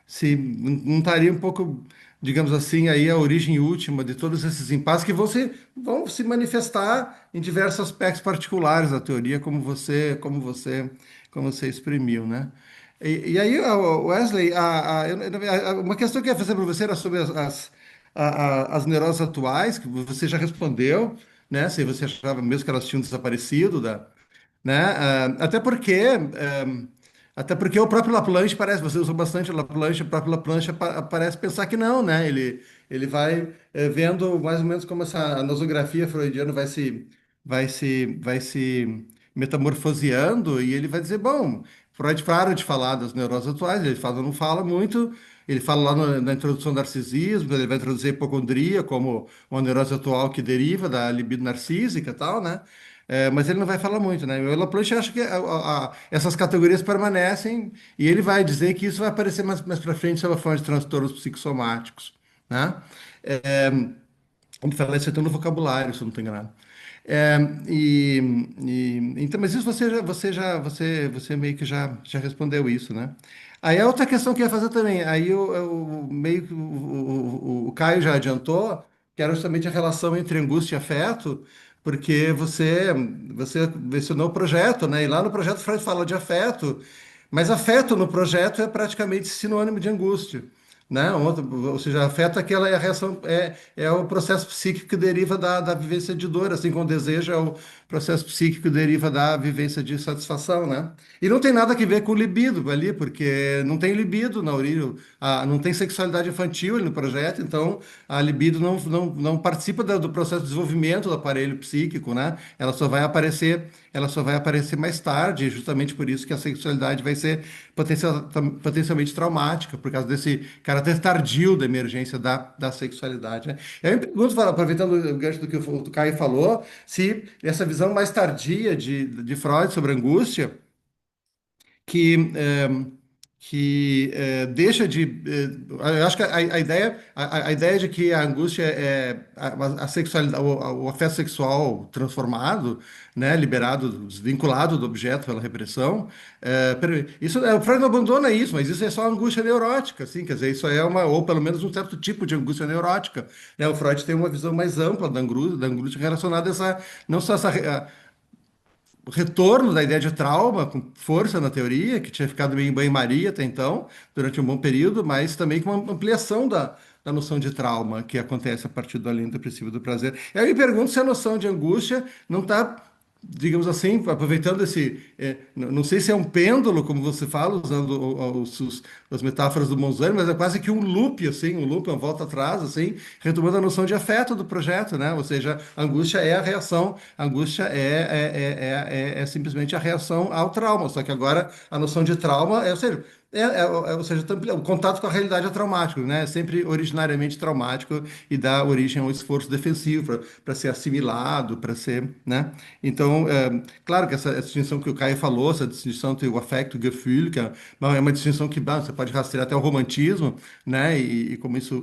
se não estaria um pouco, digamos assim, aí a origem última de todos esses impasses que vão se manifestar em diversos aspectos particulares da teoria, como você exprimiu, né? E aí, Wesley, uma questão que eu ia fazer para você era sobre as neuroses atuais, que você já respondeu, né? Se você achava mesmo que elas tinham desaparecido né? Até porque o próprio Laplanche parece, você usou bastante o Laplanche, o próprio Laplanche parece pensar que não, né? Ele vai vendo mais ou menos como essa nosografia freudiana vai se metamorfoseando e ele vai dizer, bom, Freud para de falar das neuroses atuais, ele fala, não fala muito, ele fala lá na introdução do narcisismo, ele vai introduzir a hipocondria como uma neurose atual que deriva da libido narcísica e tal, né? Mas ele não vai falar muito, né? O Laplanche acha que essas categorias permanecem e ele vai dizer que isso vai aparecer mais para frente sob a forma de transtornos psicossomáticos, né? Ele fala isso até no vocabulário, se eu não estou enganado. É, então, mas isso você meio que já respondeu isso, né? Aí a outra questão que eu ia fazer também, aí meio que o Caio já adiantou, que era justamente a relação entre angústia e afeto, porque você mencionou o projeto, né? E lá no projeto Freud fala de afeto, mas afeto no projeto é praticamente sinônimo de angústia, né? Ou seja, afeto aquela é a reação, é o processo psíquico que deriva da vivência de dor, assim como o desejo é o processo psíquico que deriva da vivência de satisfação, né? E não tem nada a ver com libido ali, porque não tem libido na origem, não tem sexualidade infantil ali no projeto, então a libido não participa do processo de desenvolvimento do aparelho psíquico, né? Ela só vai aparecer mais tarde, justamente por isso que a sexualidade vai ser potencialmente traumática, por causa desse caráter tardio da emergência da sexualidade, né? Eu me pergunto, aproveitando o gancho do que o Caio falou, se essa visão mais tardia de Freud sobre a angústia que deixa de eu acho que a ideia de que a angústia é a sexualidade o afeto sexual transformado, né, liberado, desvinculado do objeto pela repressão, isso o Freud não abandona isso, mas isso é só angústia neurótica, assim, quer dizer, isso é uma ou pelo menos um certo tipo de angústia neurótica, né? O Freud tem uma visão mais ampla da angústia relacionada a essa não só essa retorno da ideia de trauma com força na teoria, que tinha ficado meio em banho-maria até então, durante um bom período, mas também com uma ampliação da noção de trauma que acontece a partir do além depressivo do prazer. Eu me pergunto se a noção de angústia não está, digamos assim, aproveitando não sei se é um pêndulo, como você fala, usando as metáforas do Monzani, mas é quase que um loop, uma volta atrás, assim, retomando a noção de afeto do projeto, né? Ou seja, a angústia é a reação, a angústia é simplesmente a reação ao trauma, só que agora a noção de trauma ou seja, ou seja, o contato com a realidade é traumático, né? É sempre originariamente traumático e dá origem a um esforço defensivo para ser assimilado, para ser, né? Então, claro que essa distinção que o Caio falou, essa distinção entre o affect e o Gefühl, que é uma distinção que você pode rastrear até o romantismo, né? E como isso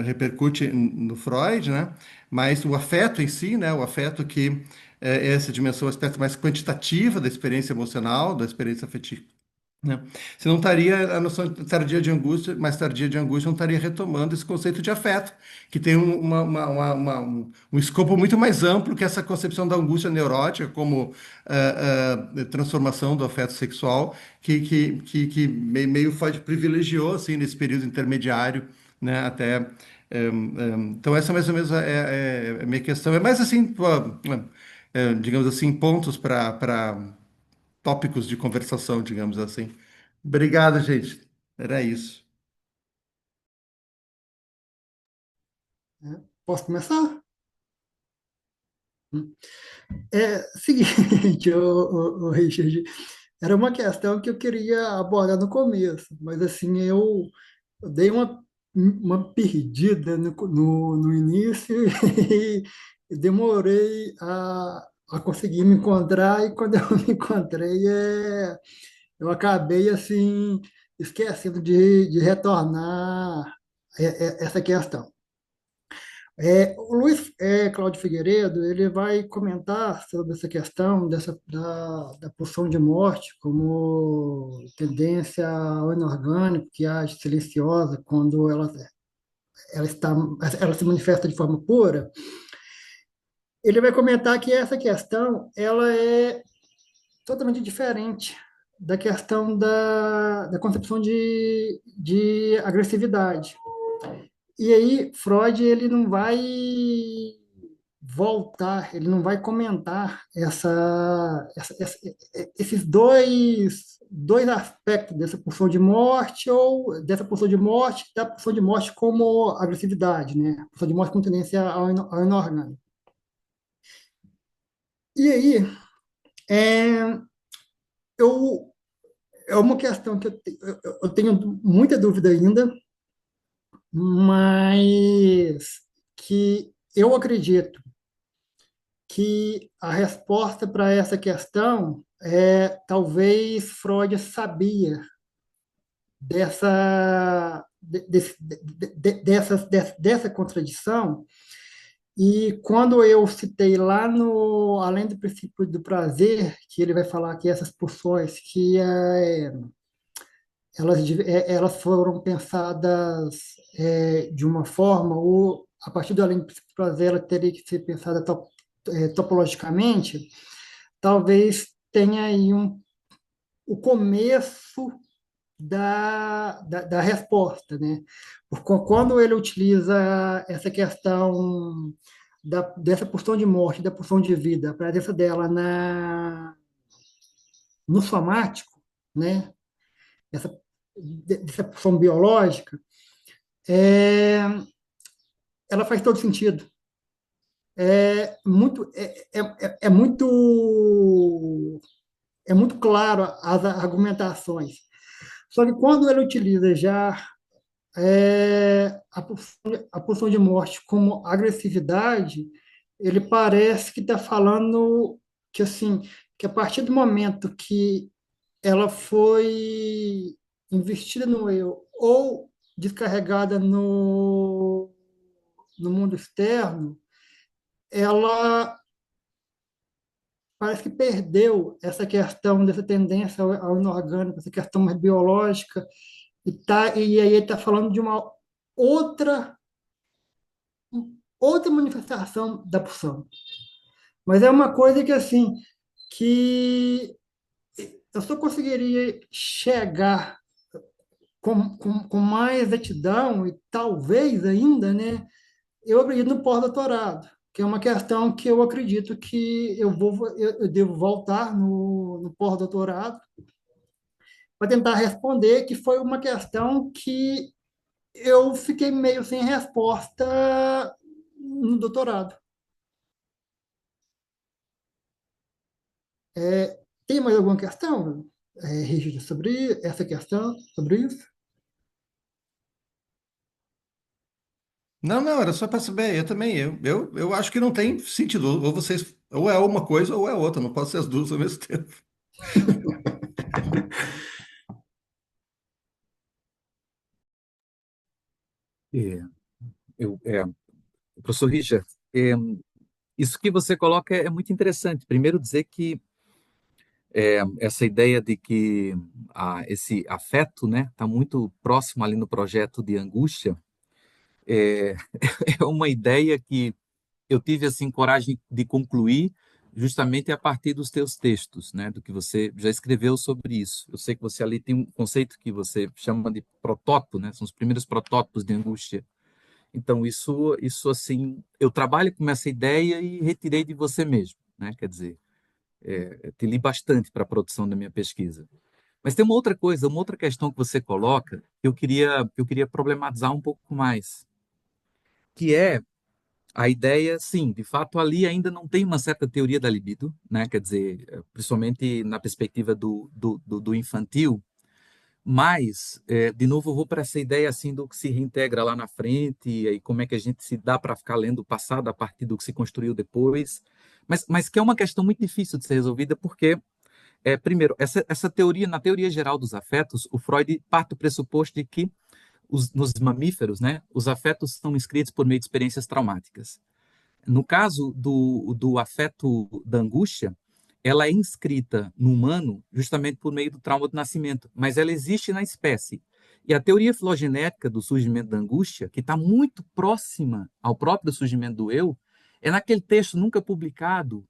repercute no Freud, né? Mas o afeto em si, né? O afeto que é essa dimensão, aspecto mais quantitativa da experiência emocional, da experiência afetiva, né? Você não estaria, a noção tardia de angústia, mais tardia de angústia, não estaria retomando esse conceito de afeto, que tem um escopo muito mais amplo que essa concepção da angústia neurótica como transformação do afeto sexual, que meio Freud privilegiou, assim, nesse período intermediário, né, até... então, essa mais ou menos é a minha questão. É mais assim, pô, digamos assim, pontos para tópicos de conversação, digamos assim. Obrigado, gente. Era isso. né? Posso começar? É seguinte, o Richard, era uma questão que eu queria abordar no começo, mas assim, eu dei uma perdida no início e demorei a conseguir me encontrar, e quando eu me encontrei, eu acabei assim esquecendo de retornar essa questão. O Luiz Cláudio Figueiredo ele vai comentar sobre essa questão da pulsão de morte como tendência ao inorgânico que age silenciosa quando ela se manifesta de forma pura. Ele vai comentar que essa questão ela é totalmente diferente da questão da concepção de agressividade. E aí, Freud, ele não vai voltar, ele não vai comentar esses dois aspectos dessa pulsão de morte, ou dessa pulsão de morte, da pulsão de morte como agressividade, né? Pulsão de morte com tendência ao inorgânico. E aí, é, eu, é uma questão que eu tenho muita dúvida ainda, mas que eu acredito que a resposta para essa questão talvez Freud sabia dessa contradição, e quando eu citei lá no Além do Princípio do Prazer, que ele vai falar que essas pulsões que elas foram pensadas de uma forma, ou a partir do Além do Princípio do Prazer ela teria que ser pensada topologicamente, talvez tenha aí o começo da resposta, né? Porque quando ele utiliza essa questão dessa pulsão de morte, da pulsão de vida, a presença dela no somático, né? Dessa pulsão biológica, é, ela faz todo sentido. É muito, é muito, é muito claro as argumentações. Só que quando ele utiliza já a pulsão de morte como agressividade, ele parece que está falando que assim, que a partir do momento que ela foi investida no eu ou descarregada no mundo externo, ela parece que perdeu essa questão dessa tendência ao inorgânico, essa questão mais biológica, e aí ele está falando de uma outra, outra manifestação da pulsão. Mas é uma coisa que, assim, que eu só conseguiria chegar com mais exatidão e talvez ainda, né, eu acredito no pós-doutorado, que é uma questão que eu acredito que eu devo voltar no pós-doutorado para tentar responder, que foi uma questão que eu fiquei meio sem resposta no doutorado. Tem mais alguma questão, Richard, sobre essa questão, sobre isso? Não, não, era só para saber. Eu também, eu acho que não tem sentido. Ou vocês, ou é uma coisa ou é outra. Não pode ser as duas ao mesmo tempo. É, professor Richard, é, isso que você coloca é muito interessante. Primeiro dizer que essa ideia de que esse afeto, né, está muito próximo ali no projeto de angústia, é, é uma ideia que eu tive assim coragem de concluir justamente a partir dos teus textos, né, do que você já escreveu sobre isso. Eu sei que você ali tem um conceito que você chama de protótipo, né, são os primeiros protótipos de angústia. Então isso assim, eu trabalho com essa ideia e retirei de você mesmo, né? Quer dizer, te li bastante para a produção da minha pesquisa. Mas tem uma outra coisa, uma outra questão que você coloca que eu queria problematizar um pouco mais, que é a ideia, sim, de fato ali ainda não tem uma certa teoria da libido, né? Quer dizer, principalmente na perspectiva do infantil, mas, de novo, eu vou para essa ideia assim do que se reintegra lá na frente e aí como é que a gente se dá para ficar lendo o passado a partir do que se construiu depois, mas que é uma questão muito difícil de ser resolvida porque, primeiro, essa teoria, na teoria geral dos afetos, o Freud parte do pressuposto de que nos mamíferos, né, os afetos são inscritos por meio de experiências traumáticas. No caso do afeto da angústia, ela é inscrita no humano justamente por meio do trauma do nascimento, mas ela existe na espécie. E a teoria filogenética do surgimento da angústia, que está muito próxima ao próprio surgimento do eu, é naquele texto nunca publicado,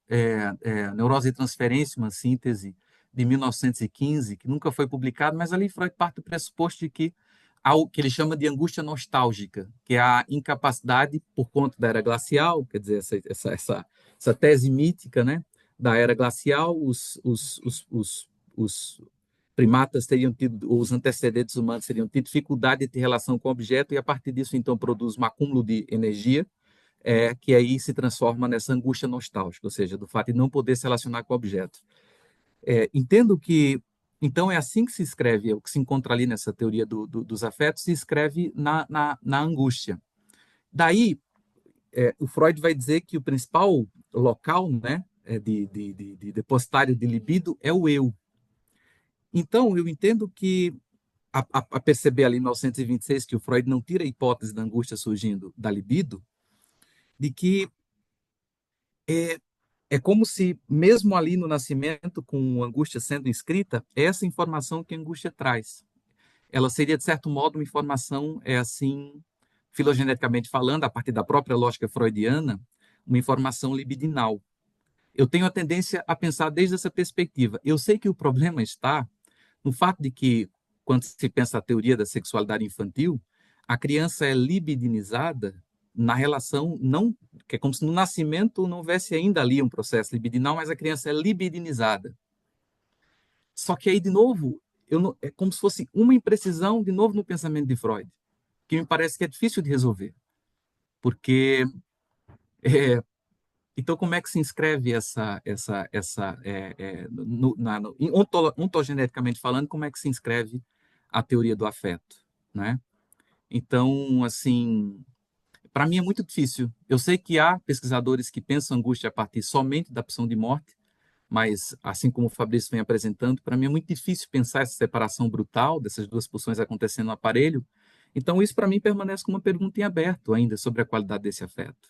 Neurose e Transferência, uma síntese de 1915, que nunca foi publicado, mas ali Freud parte do pressuposto de que ao que ele chama de angústia nostálgica, que é a incapacidade por conta da era glacial, quer dizer, essa tese mítica, né, da era glacial, os primatas teriam tido, os antecedentes humanos teriam tido dificuldade de ter relação com o objeto e a partir disso então produz um acúmulo de energia que aí se transforma nessa angústia nostálgica, ou seja, do fato de não poder se relacionar com o objeto. Entendo que, então, é assim que se escreve, é o que se encontra ali nessa teoria dos afetos, se escreve na angústia. Daí, o Freud vai dizer que o principal local, né, de depositário de libido é o eu. Então, eu entendo que, a perceber ali em 1926 que o Freud não tira a hipótese da angústia surgindo da libido, de que é como se, mesmo ali no nascimento, com a angústia sendo inscrita, essa informação que a angústia traz. Ela seria, de certo modo, uma informação, assim, filogeneticamente falando, a partir da própria lógica freudiana, uma informação libidinal. Eu tenho a tendência a pensar desde essa perspectiva. Eu sei que o problema está no fato de que quando se pensa a teoria da sexualidade infantil, a criança é libidinizada na relação, não, que é como se no nascimento não houvesse ainda ali um processo libidinal, mas a criança é libidinizada. Só que aí, de novo, é como se fosse uma imprecisão, de novo, no pensamento de Freud, que me parece que é difícil de resolver. Porque, então, como é que se inscreve ontogeneticamente falando, como é que se inscreve a teoria do afeto, né? Então, assim, para mim é muito difícil. Eu sei que há pesquisadores que pensam angústia a partir somente da pulsão de morte, mas, assim como o Fabrício vem apresentando, para mim é muito difícil pensar essa separação brutal dessas duas pulsões acontecendo no aparelho. Então, isso para mim permanece como uma pergunta em aberto ainda sobre a qualidade desse afeto.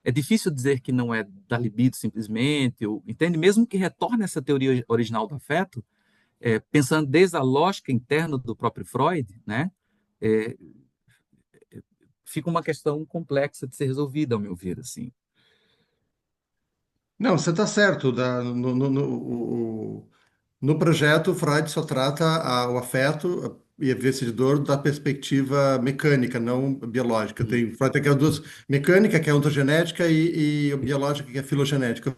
É difícil dizer que não é da libido simplesmente, ou, entende? Mesmo que retorne essa teoria original do afeto, pensando desde a lógica interna do próprio Freud, né? É, fica uma questão complexa de ser resolvida, ao meu ver, assim. Não, você está certo. No projeto, Freud só trata o afeto e a vivência de dor da perspectiva mecânica, não biológica. Tem, Freud tem aquelas duas, mecânica, que é ontogenética, e biológica, que é filogenética.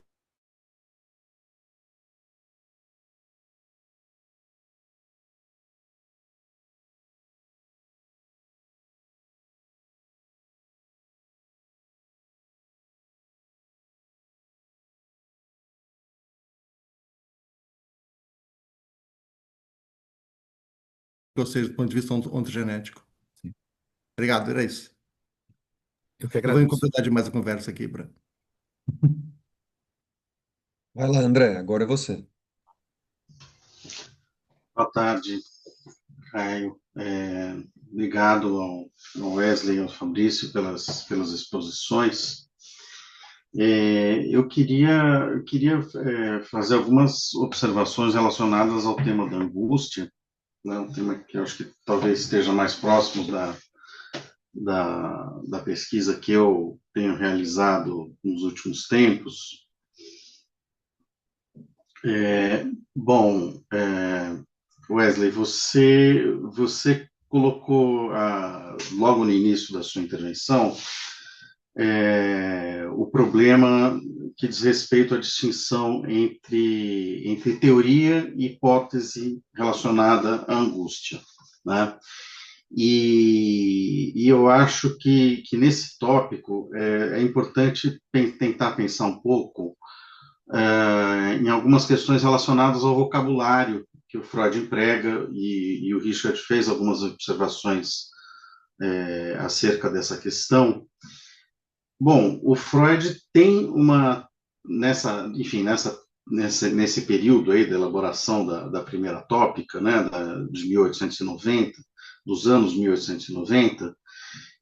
Ou seja, do ponto de vista ontogenético. Sim. Obrigado, era isso. Eu que Eu vou agradeço. completar demais a conversa aqui, Bruno. Vai lá, André, agora é você. Boa tarde, Caio. Obrigado ao Wesley e ao Fabrício pelas exposições. Eu queria fazer algumas observações relacionadas ao tema da angústia, né, um tema que eu acho que talvez esteja mais próximo da pesquisa que eu tenho realizado nos últimos tempos. Bom, Wesley, você colocou logo no início da sua intervenção o problema que diz respeito à distinção entre teoria e hipótese relacionada à angústia, né? E eu acho que nesse tópico é importante tentar pensar um pouco em algumas questões relacionadas ao vocabulário que o Freud emprega, e o Richard fez algumas observações acerca dessa questão. Bom, o Freud tem nesse período aí da elaboração da primeira tópica, né, de 1890, dos anos 1890,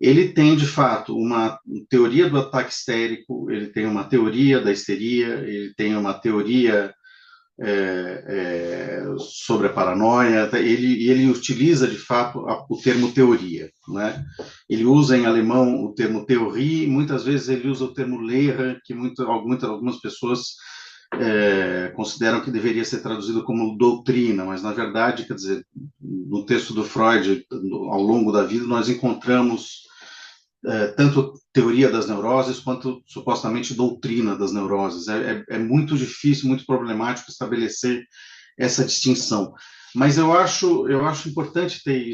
ele tem, de fato, uma teoria do ataque histérico, ele tem uma teoria da histeria, ele tem uma teoria sobre a paranoia, ele utiliza, de fato, o termo teoria, né? Ele usa em alemão o termo Theorie, e muitas vezes ele usa o termo Lehre, que algumas pessoas consideram que deveria ser traduzido como doutrina, mas, na verdade, quer dizer, no texto do Freud, ao longo da vida, nós encontramos tanto teoria das neuroses quanto supostamente doutrina das neuroses. É muito difícil, muito problemático estabelecer essa distinção. Mas eu acho importante ter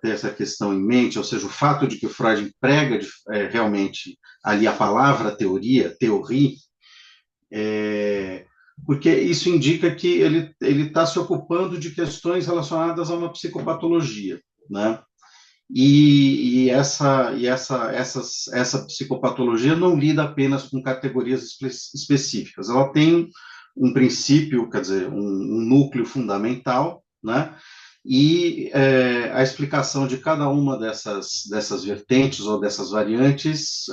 essa questão em mente, ou seja, o fato de que o Freud emprega realmente ali a palavra teoria, teorie, porque isso indica que ele está se ocupando de questões relacionadas a uma psicopatologia, né? E essa psicopatologia não lida apenas com categorias específicas, ela tem um princípio, quer dizer, um núcleo fundamental, né? E a explicação de cada uma dessas vertentes ou dessas variantes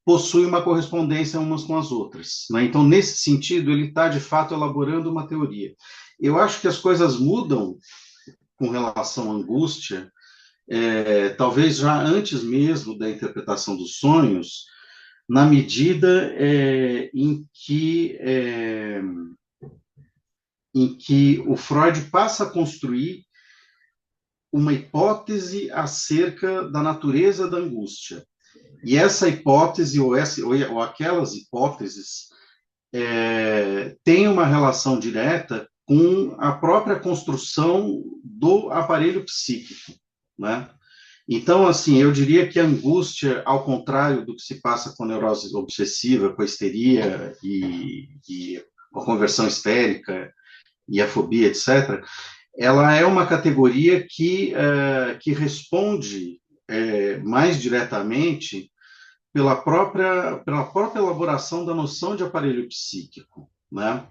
possui uma correspondência umas com as outras, né? Então, nesse sentido, ele está, de fato, elaborando uma teoria. Eu acho que as coisas mudam com relação à angústia, talvez já antes mesmo da interpretação dos sonhos, na medida em que o Freud passa a construir uma hipótese acerca da natureza da angústia. E essa hipótese, ou aquelas hipóteses, tem uma relação direta com a própria construção do aparelho psíquico, né? Então, assim, eu diria que a angústia, ao contrário do que se passa com a neurose obsessiva, com a histeria e com a conversão histérica e a fobia, etc., ela é uma categoria que responde mais diretamente pela própria elaboração da noção de aparelho psíquico, né?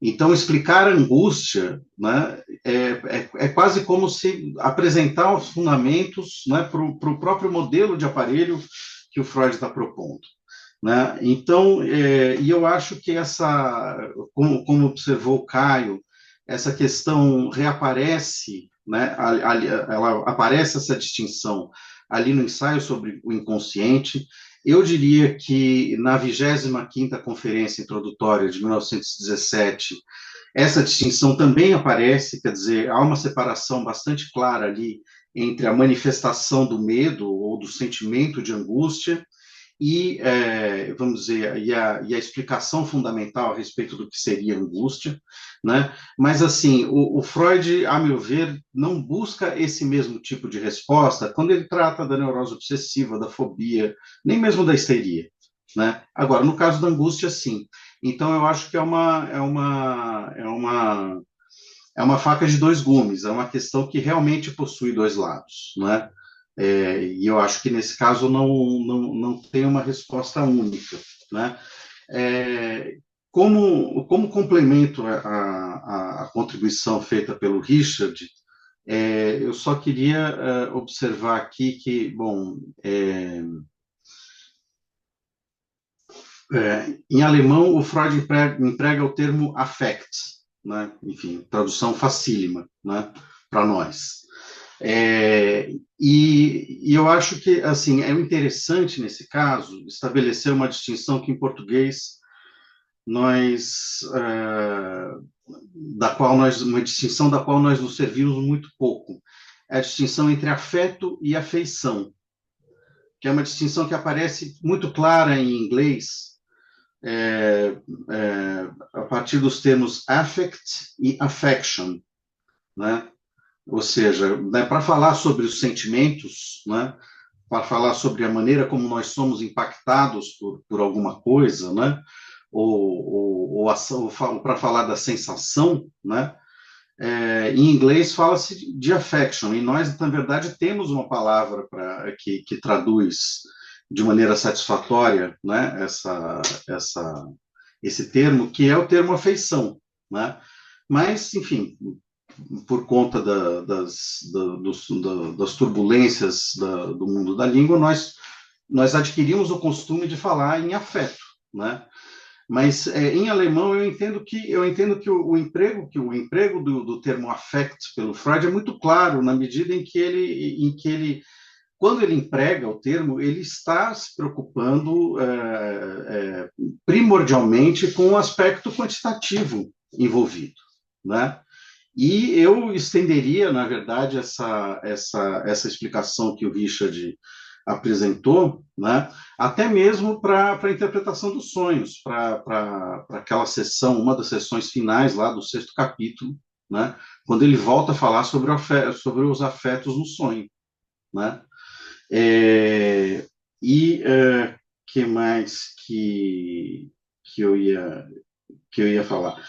Então, explicar a angústia, né, é quase como se apresentar os fundamentos, né, para o próprio modelo de aparelho que o Freud está propondo, né? Então, e eu acho que como observou o Caio, essa questão reaparece, né, ela aparece essa distinção ali no ensaio sobre o inconsciente. Eu diria que na 25ª Conferência Introdutória de 1917, essa distinção também aparece, quer dizer, há uma separação bastante clara ali entre a manifestação do medo ou do sentimento de angústia e, vamos dizer, a explicação fundamental a respeito do que seria angústia, né? Mas, assim, o Freud, a meu ver, não busca esse mesmo tipo de resposta quando ele trata da neurose obsessiva, da fobia, nem mesmo da histeria, né? Agora, no caso da angústia, sim. Então, eu acho que é uma faca de dois gumes, é uma questão que realmente possui dois lados, né? E eu acho que nesse caso não tem uma resposta única, né? Como complemento à contribuição feita pelo Richard, eu só queria observar aqui que, bom, em alemão o Freud emprega o termo affect, né? Enfim, tradução facílima, né, para nós. E eu acho que, assim, é interessante, nesse caso, estabelecer uma distinção que, em português, uma distinção da qual nós nos servimos muito pouco. É a distinção entre afeto e afeição, que é uma distinção que aparece muito clara em inglês, a partir dos termos affect e affection, né? Ou seja, né, para falar sobre os sentimentos, né, para falar sobre a maneira como nós somos impactados por alguma coisa, né, ou para falar da sensação, né, em inglês fala-se de affection, e nós, na verdade, temos uma palavra que traduz de maneira satisfatória, né, esse termo, que é o termo afeição, né? Mas, enfim, por conta das turbulências do mundo da língua, nós adquirimos o costume de falar em afeto, né? Mas em alemão eu entendo que o emprego do termo affect pelo Freud é muito claro, na medida em que ele quando ele emprega o termo, ele está se preocupando primordialmente com o aspecto quantitativo envolvido, né? E eu estenderia, na verdade, essa explicação que o Richard apresentou, né, até mesmo para a interpretação dos sonhos, para aquela sessão, uma das sessões finais lá do 6º capítulo, né, quando ele volta a falar sobre os afetos no sonho, né? Que mais que eu ia falar?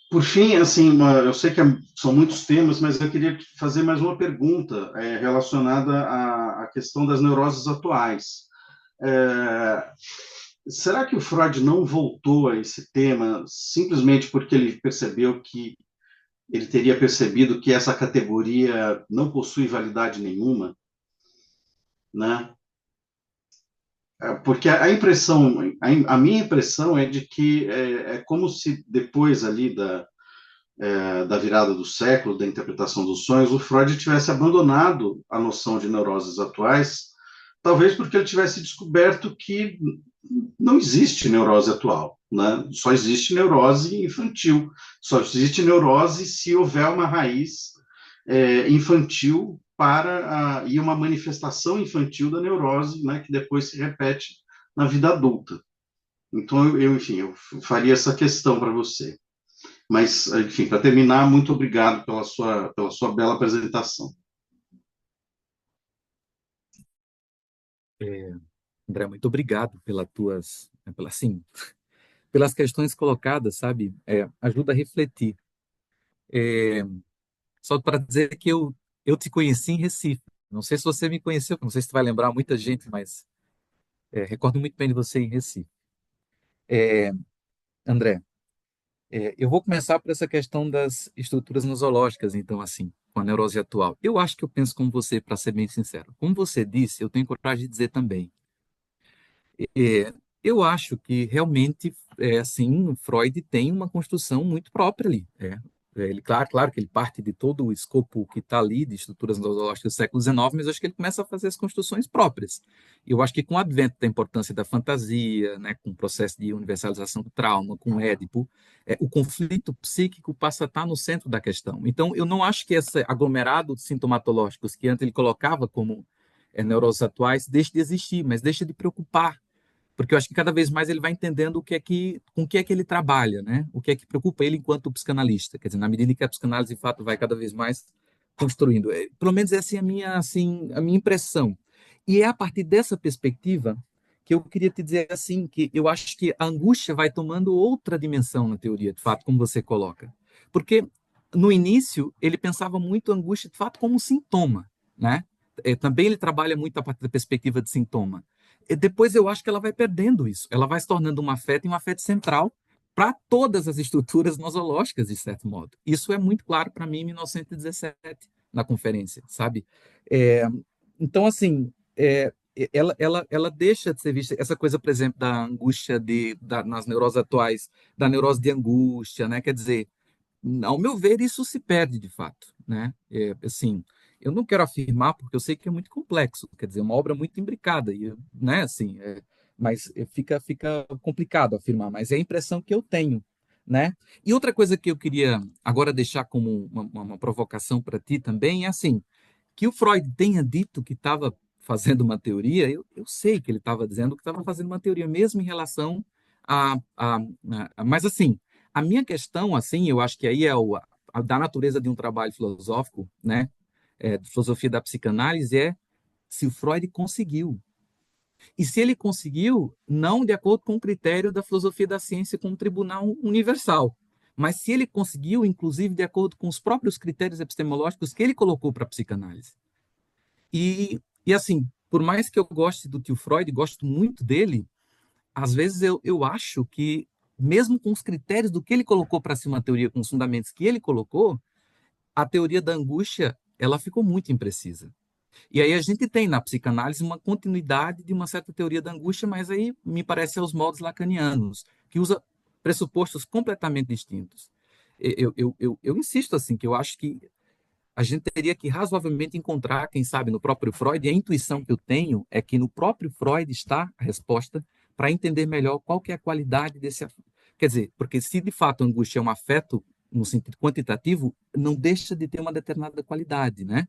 Por fim, assim, eu sei que são muitos temas, mas eu queria fazer mais uma pergunta relacionada à questão das neuroses atuais. Será que o Freud não voltou a esse tema simplesmente porque ele teria percebido que essa categoria não possui validade nenhuma, né? Porque a minha impressão é de que é como se depois ali da virada do século, da interpretação dos sonhos, o Freud tivesse abandonado a noção de neuroses atuais, talvez porque ele tivesse descoberto que não existe neurose atual, né? Só existe neurose infantil, só existe neurose se houver uma raiz infantil e uma manifestação infantil da neurose, né, que depois se repete na vida adulta. Então, enfim, eu faria essa questão para você. Mas, enfim, para terminar, muito obrigado pela sua bela apresentação. É, André, muito obrigado assim, pelas questões colocadas, sabe? Ajuda a refletir. É, Só para dizer que eu te conheci em Recife. Não sei se você me conheceu, não sei se tu vai lembrar muita gente, mas recordo muito bem de você em Recife. André, eu vou começar por essa questão das estruturas nosológicas, então, assim, com a neurose atual. Eu acho que eu penso como você, para ser bem sincero. Como você disse, eu tenho coragem de dizer também. É, eu acho que realmente, assim, o Freud tem uma construção muito própria ali. Ele, claro que ele parte de todo o escopo que está ali de estruturas nosológicas do século XIX, mas eu acho que ele começa a fazer as construções próprias. E eu acho que com o advento da importância da fantasia, né, com o processo de universalização do trauma, com o Édipo, o conflito psíquico passa a estar no centro da questão. Então, eu não acho que esse aglomerado de sintomatológicos que antes ele colocava como neuroses atuais deixe de existir, mas deixa de preocupar, porque eu acho que cada vez mais ele vai entendendo com o que é que ele trabalha, né? O que é que preocupa ele enquanto psicanalista. Quer dizer, na medida em que a psicanálise, de fato, vai cada vez mais construindo. Pelo menos essa é a minha impressão. E é a partir dessa perspectiva que eu queria te dizer assim, que eu acho que a angústia vai tomando outra dimensão na teoria, de fato, como você coloca. Porque no início ele pensava muito a angústia, de fato, como um sintoma, né? Também ele trabalha muito a partir da perspectiva de sintoma. E depois eu acho que ela vai perdendo isso. Ela vai se tornando um afeto e um afeto central para todas as estruturas nosológicas, de certo modo. Isso é muito claro para mim em 1917, na conferência, sabe? É, então, assim, ela deixa de ser vista, essa coisa, por exemplo, da angústia nas neuroses atuais, da neurose de angústia, né? Quer dizer, ao meu ver, isso se perde de fato, né? Assim, eu não quero afirmar porque eu sei que é muito complexo, quer dizer, uma obra muito imbricada, e, né? Assim, mas fica complicado afirmar, mas é a impressão que eu tenho, né? E outra coisa que eu queria agora deixar como uma provocação para ti também é assim, que o Freud tenha dito que estava fazendo uma teoria, eu sei que ele estava dizendo que estava fazendo uma teoria mesmo em relação mas assim, a minha questão, assim, eu acho que aí da natureza de um trabalho filosófico, né, de filosofia da psicanálise, é se o Freud conseguiu. E se ele conseguiu, não de acordo com o critério da filosofia da ciência como tribunal universal, mas se ele conseguiu, inclusive, de acordo com os próprios critérios epistemológicos que ele colocou para a psicanálise. E assim, por mais que eu goste do tio Freud, gosto muito dele, às vezes eu acho que, mesmo com os critérios do que ele colocou para ser uma teoria, com os fundamentos que ele colocou, a teoria da angústia ela ficou muito imprecisa. E aí a gente tem na psicanálise uma continuidade de uma certa teoria da angústia, mas aí me parece aos moldes lacanianos, que usa pressupostos completamente distintos. Eu insisto assim, que eu acho que a gente teria que razoavelmente encontrar, quem sabe, no próprio Freud, e a intuição que eu tenho é que no próprio Freud está a resposta para entender melhor qual que é a qualidade desse afeto. Quer dizer, porque se de fato a angústia é um afeto, no sentido quantitativo, não deixa de ter uma determinada qualidade, né?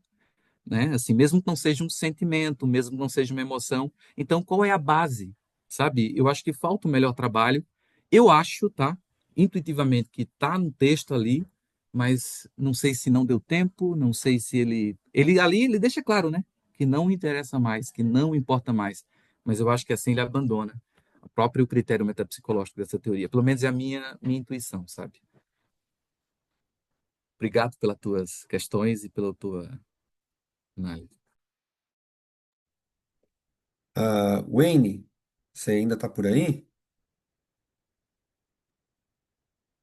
Assim, mesmo que não seja um sentimento, mesmo que não seja uma emoção. Então, qual é a base? Sabe? Eu acho que falta um melhor trabalho. Eu acho, tá? Intuitivamente que tá no texto ali, mas não sei se não deu tempo, não sei se ele ali ele deixa claro, né? Que não interessa mais, que não importa mais. Mas eu acho que assim ele abandona o próprio critério metapsicológico dessa teoria. Pelo menos é a minha intuição, sabe? Obrigado pelas tuas questões e pela tua análise. Wayne, você ainda está por aí?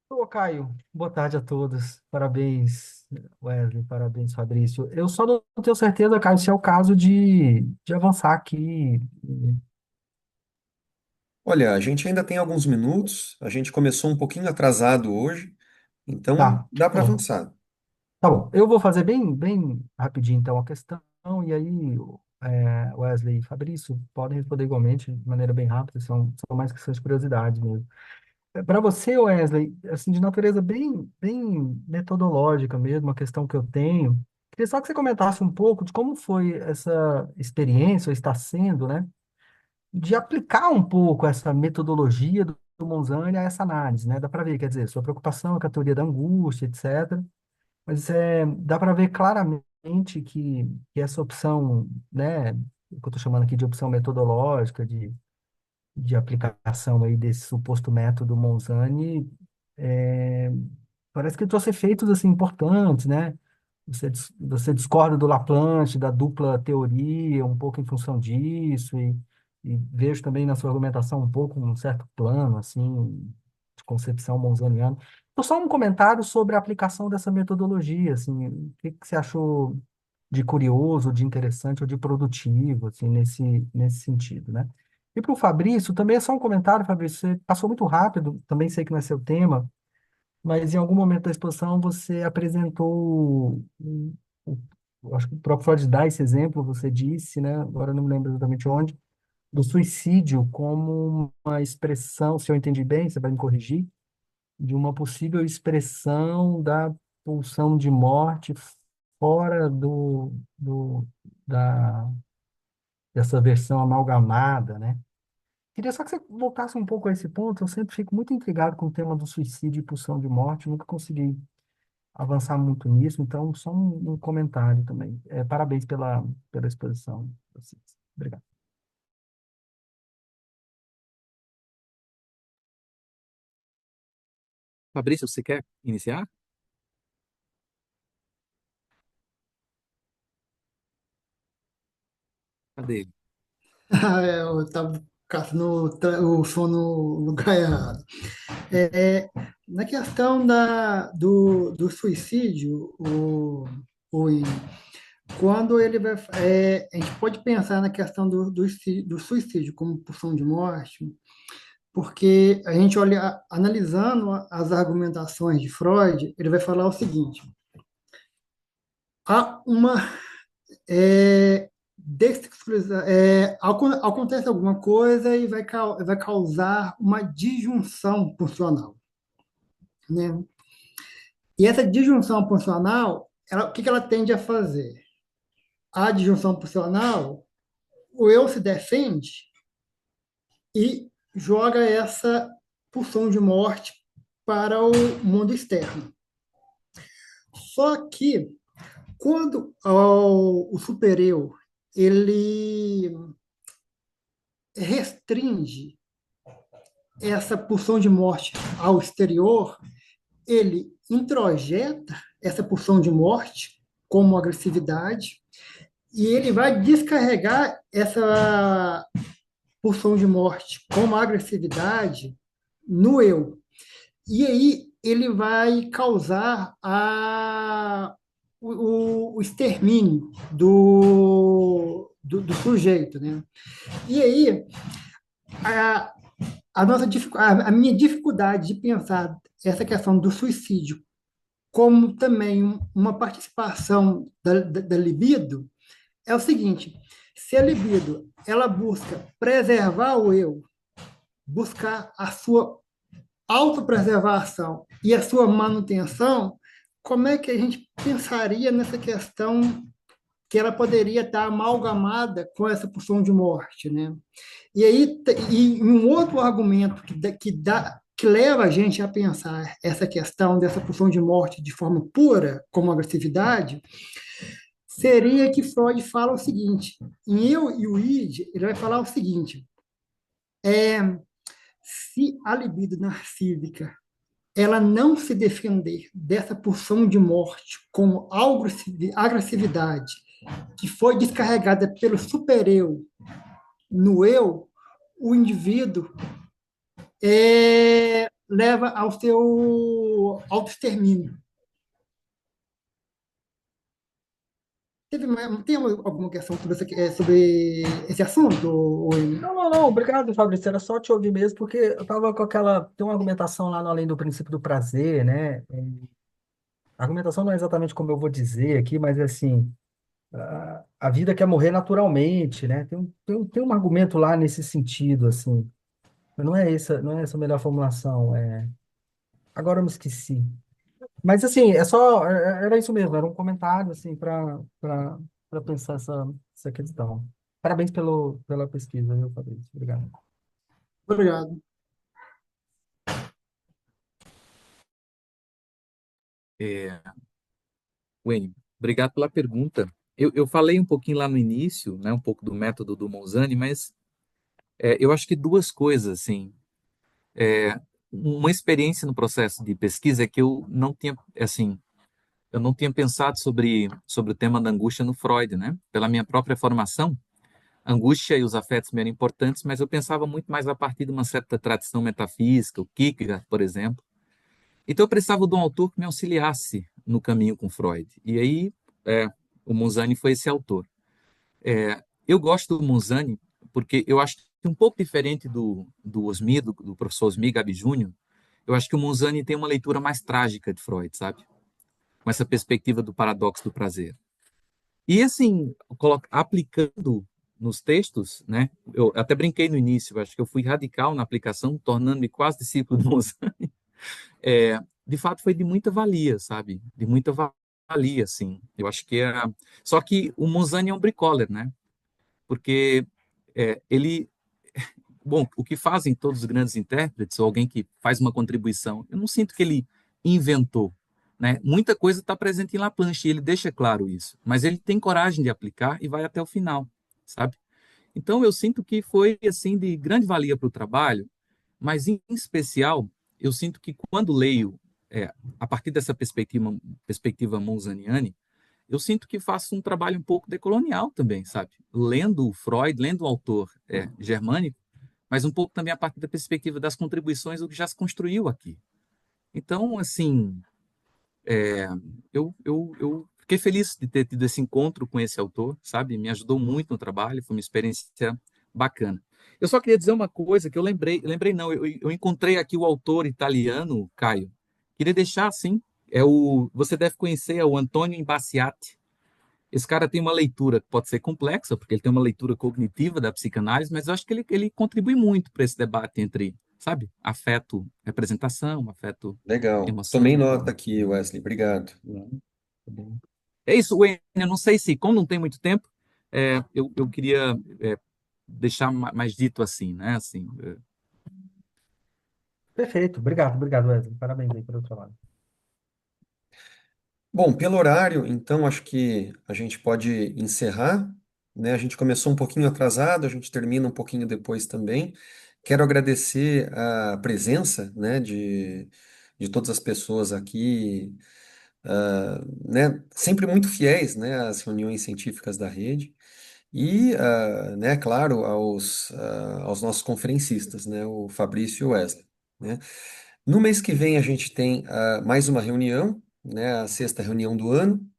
Ô, Caio, boa tarde a todos. Parabéns, Wesley, parabéns, Fabrício. Eu só não tenho certeza, Caio, se é o caso de avançar aqui. Olha, a gente ainda tem alguns minutos, a gente começou um pouquinho atrasado hoje, então Tá, dá tá para bom. avançar. Tá bom. Eu vou fazer bem rapidinho, então, a questão, e aí, Wesley e Fabrício podem responder igualmente, de maneira bem rápida, são mais questões de curiosidade mesmo. Para você, Wesley, assim, de natureza bem metodológica mesmo, a questão que eu tenho. Queria só que você comentasse um pouco de como foi essa experiência, ou está sendo, né, de aplicar um pouco essa metodologia do Monzani a essa análise, né? Dá para ver, quer dizer, sua preocupação é com a teoria da angústia, etc. Mas dá para ver claramente que essa opção, né, o que eu estou chamando aqui de opção metodológica, de aplicação aí desse suposto método Monzani, é, parece que trouxe efeitos assim importantes, né? Você discorda do Laplanche, da dupla teoria, um pouco em função disso, e vejo também na sua argumentação um pouco um certo plano, assim, de concepção monzaniana. Então, só um comentário sobre a aplicação dessa metodologia, assim, o que que você achou de curioso, de interessante ou de produtivo, assim, nesse sentido, né? E para o Fabrício, também é só um comentário, Fabrício, você passou muito rápido, também sei que não é seu tema, mas em algum momento da exposição você apresentou, eu acho que o próprio Freud dá esse exemplo, você disse, né? Agora eu não me lembro exatamente onde, do suicídio como uma expressão, se eu entendi bem, você vai me corrigir, de uma possível expressão da pulsão de morte fora da, dessa versão amalgamada, né? Queria só que você voltasse um pouco a esse ponto. Eu sempre fico muito intrigado com o tema do suicídio e pulsão de morte. Nunca consegui avançar muito nisso, então só um comentário também. Parabéns pela exposição de vocês. Obrigado. Fabrício, você quer iniciar? Cadê ele? Eu estava caçando o sono no lugar errado. Na questão do suicídio, quando ele vai. A gente pode pensar na questão do suicídio como pulsão de morte, porque a gente olha, analisando as argumentações de Freud, ele vai falar o seguinte: há uma acontece alguma coisa e vai causar uma disjunção funcional, né? E essa disjunção funcional, o que ela tende a fazer? A disjunção funcional, o eu se defende e joga essa pulsão de morte para o mundo externo. Só que quando o supereu ele restringe essa pulsão de morte ao exterior, ele introjeta essa pulsão de morte como agressividade e ele vai descarregar essa pulsão de morte como agressividade no eu. E aí ele vai causar o extermínio do sujeito, né? E aí a, a minha dificuldade de pensar essa questão do suicídio como também uma participação da libido é o seguinte: se a libido ela busca preservar o eu, buscar a sua autopreservação e a sua manutenção, como é que a gente pensaria nessa questão que ela poderia estar amalgamada com essa pulsão de morte, né? E aí, e um outro argumento que leva a gente a pensar essa questão dessa pulsão de morte de forma pura, como agressividade, seria que Freud fala o seguinte: em Eu e o Id, ele vai falar o seguinte: se a libido narcísica ela não se defender dessa pulsão de morte com agressividade que foi descarregada pelo supereu no eu, o indivíduo leva ao seu autoextermínio. Tem alguma questão sobre esse assunto, William? Não, não, não, obrigado, Fabrício. Era só te ouvir mesmo, porque eu estava com aquela. Tem uma argumentação lá no Além do Princípio do Prazer, né? A argumentação não é exatamente como eu vou dizer aqui, mas é assim. A vida quer morrer naturalmente, né? Tem um argumento lá nesse sentido, assim. Mas não é essa a melhor formulação. Agora eu me esqueci. Mas assim, era isso mesmo, era um comentário assim para pensar essa questão. Parabéns pela pesquisa, viu, Fabrício? Obrigado. Obrigado. É, Wayne, obrigado pela pergunta. Eu falei um pouquinho lá no início, né, um pouco do método do Monzani, mas eu acho que duas coisas, assim. Uma experiência no processo de pesquisa é que eu não tinha, assim, eu não tinha pensado sobre o tema da angústia no Freud, né? Pela minha própria formação, a angústia e os afetos me eram importantes, mas eu pensava muito mais a partir de uma certa tradição metafísica, o Kierkegaard, por exemplo. Então eu precisava de um autor que me auxiliasse no caminho com Freud. E aí, o Monzani foi esse autor. Eu gosto do Monzani porque eu acho que um pouco diferente do Osmi, do professor Osmi Gabi Júnior, eu acho que o Monzani tem uma leitura mais trágica de Freud, sabe? Com essa perspectiva do paradoxo do prazer. E assim, aplicando nos textos, né? Eu até brinquei no início, acho que eu fui radical na aplicação, tornando-me quase discípulo do Monzani. De fato, foi de muita valia, sabe? De muita valia, assim. Eu acho que era. Só que o Monzani é um bricoler, né? Porque ele. Bom, o que fazem todos os grandes intérpretes, ou alguém que faz uma contribuição, eu não sinto que ele inventou, né? Muita coisa está presente em Laplanche, e ele deixa claro isso, mas ele tem coragem de aplicar e vai até o final, sabe? Então eu sinto que foi assim de grande valia para o trabalho, mas em especial eu sinto que quando leio a partir dessa perspectiva monzaniana, eu sinto que faço um trabalho um pouco decolonial também, sabe? Lendo o Freud, lendo o autor germânico, mas um pouco também a partir da perspectiva das contribuições do que já se construiu aqui. Então, assim, eu fiquei feliz de ter tido esse encontro com esse autor, sabe? Me ajudou muito no trabalho, foi uma experiência bacana. Eu só queria dizer uma coisa que lembrei não, eu encontrei aqui o autor italiano, Caio. Queria deixar assim, você deve conhecer, é o Antonio Imbasciati. Esse cara tem uma leitura que pode ser complexa, porque ele tem uma leitura cognitiva da psicanálise, mas eu acho que ele contribui muito para esse debate entre, sabe, afeto, representação, afeto, Legal. emoção. Tomei nota aqui, Wesley. Obrigado. É isso, Wayne. Eu não sei se, como não tem muito tempo, eu queria deixar mais dito assim, né? Assim, Perfeito, obrigado, Wesley. Parabéns aí pelo trabalho. Bom, pelo horário, então acho que a gente pode encerrar, né? A gente começou um pouquinho atrasado, a gente termina um pouquinho depois também. Quero agradecer a presença, né, de todas as pessoas aqui, né, sempre muito fiéis, né, às reuniões científicas da rede e, né, claro, aos nossos conferencistas, né, o Fabrício e o Wesley, né. No mês que vem a gente tem mais uma reunião, né, a sexta reunião do ano,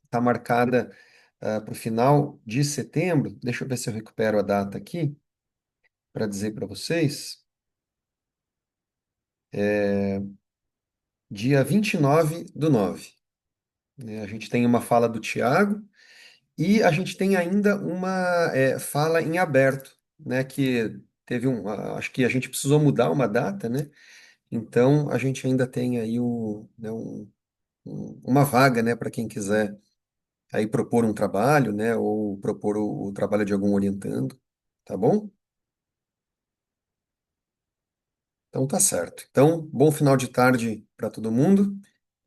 está marcada para o final de setembro. Deixa eu ver se eu recupero a data aqui para dizer para vocês. Dia 29/9. Né? A gente tem uma fala do Tiago e a gente tem ainda uma fala em aberto, né, que teve acho que a gente precisou mudar uma data, né? Então a gente ainda tem aí né, uma vaga, né, para quem quiser aí propor um trabalho, né, ou propor o trabalho de algum orientando, tá bom? Então tá certo. Então, bom final de tarde para todo mundo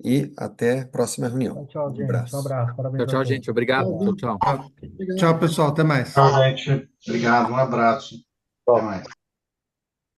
e até a próxima reunião. Tchau, tchau, Um gente. Um abraço. abraço, tchau, parabéns a tchau, todos. gente. Obrigado. Tchau, Tchauzinho. tchau. Tchau, Obrigado. tchau, pessoal. Até mais. Tchau, gente. Obrigado, um abraço. Até mais.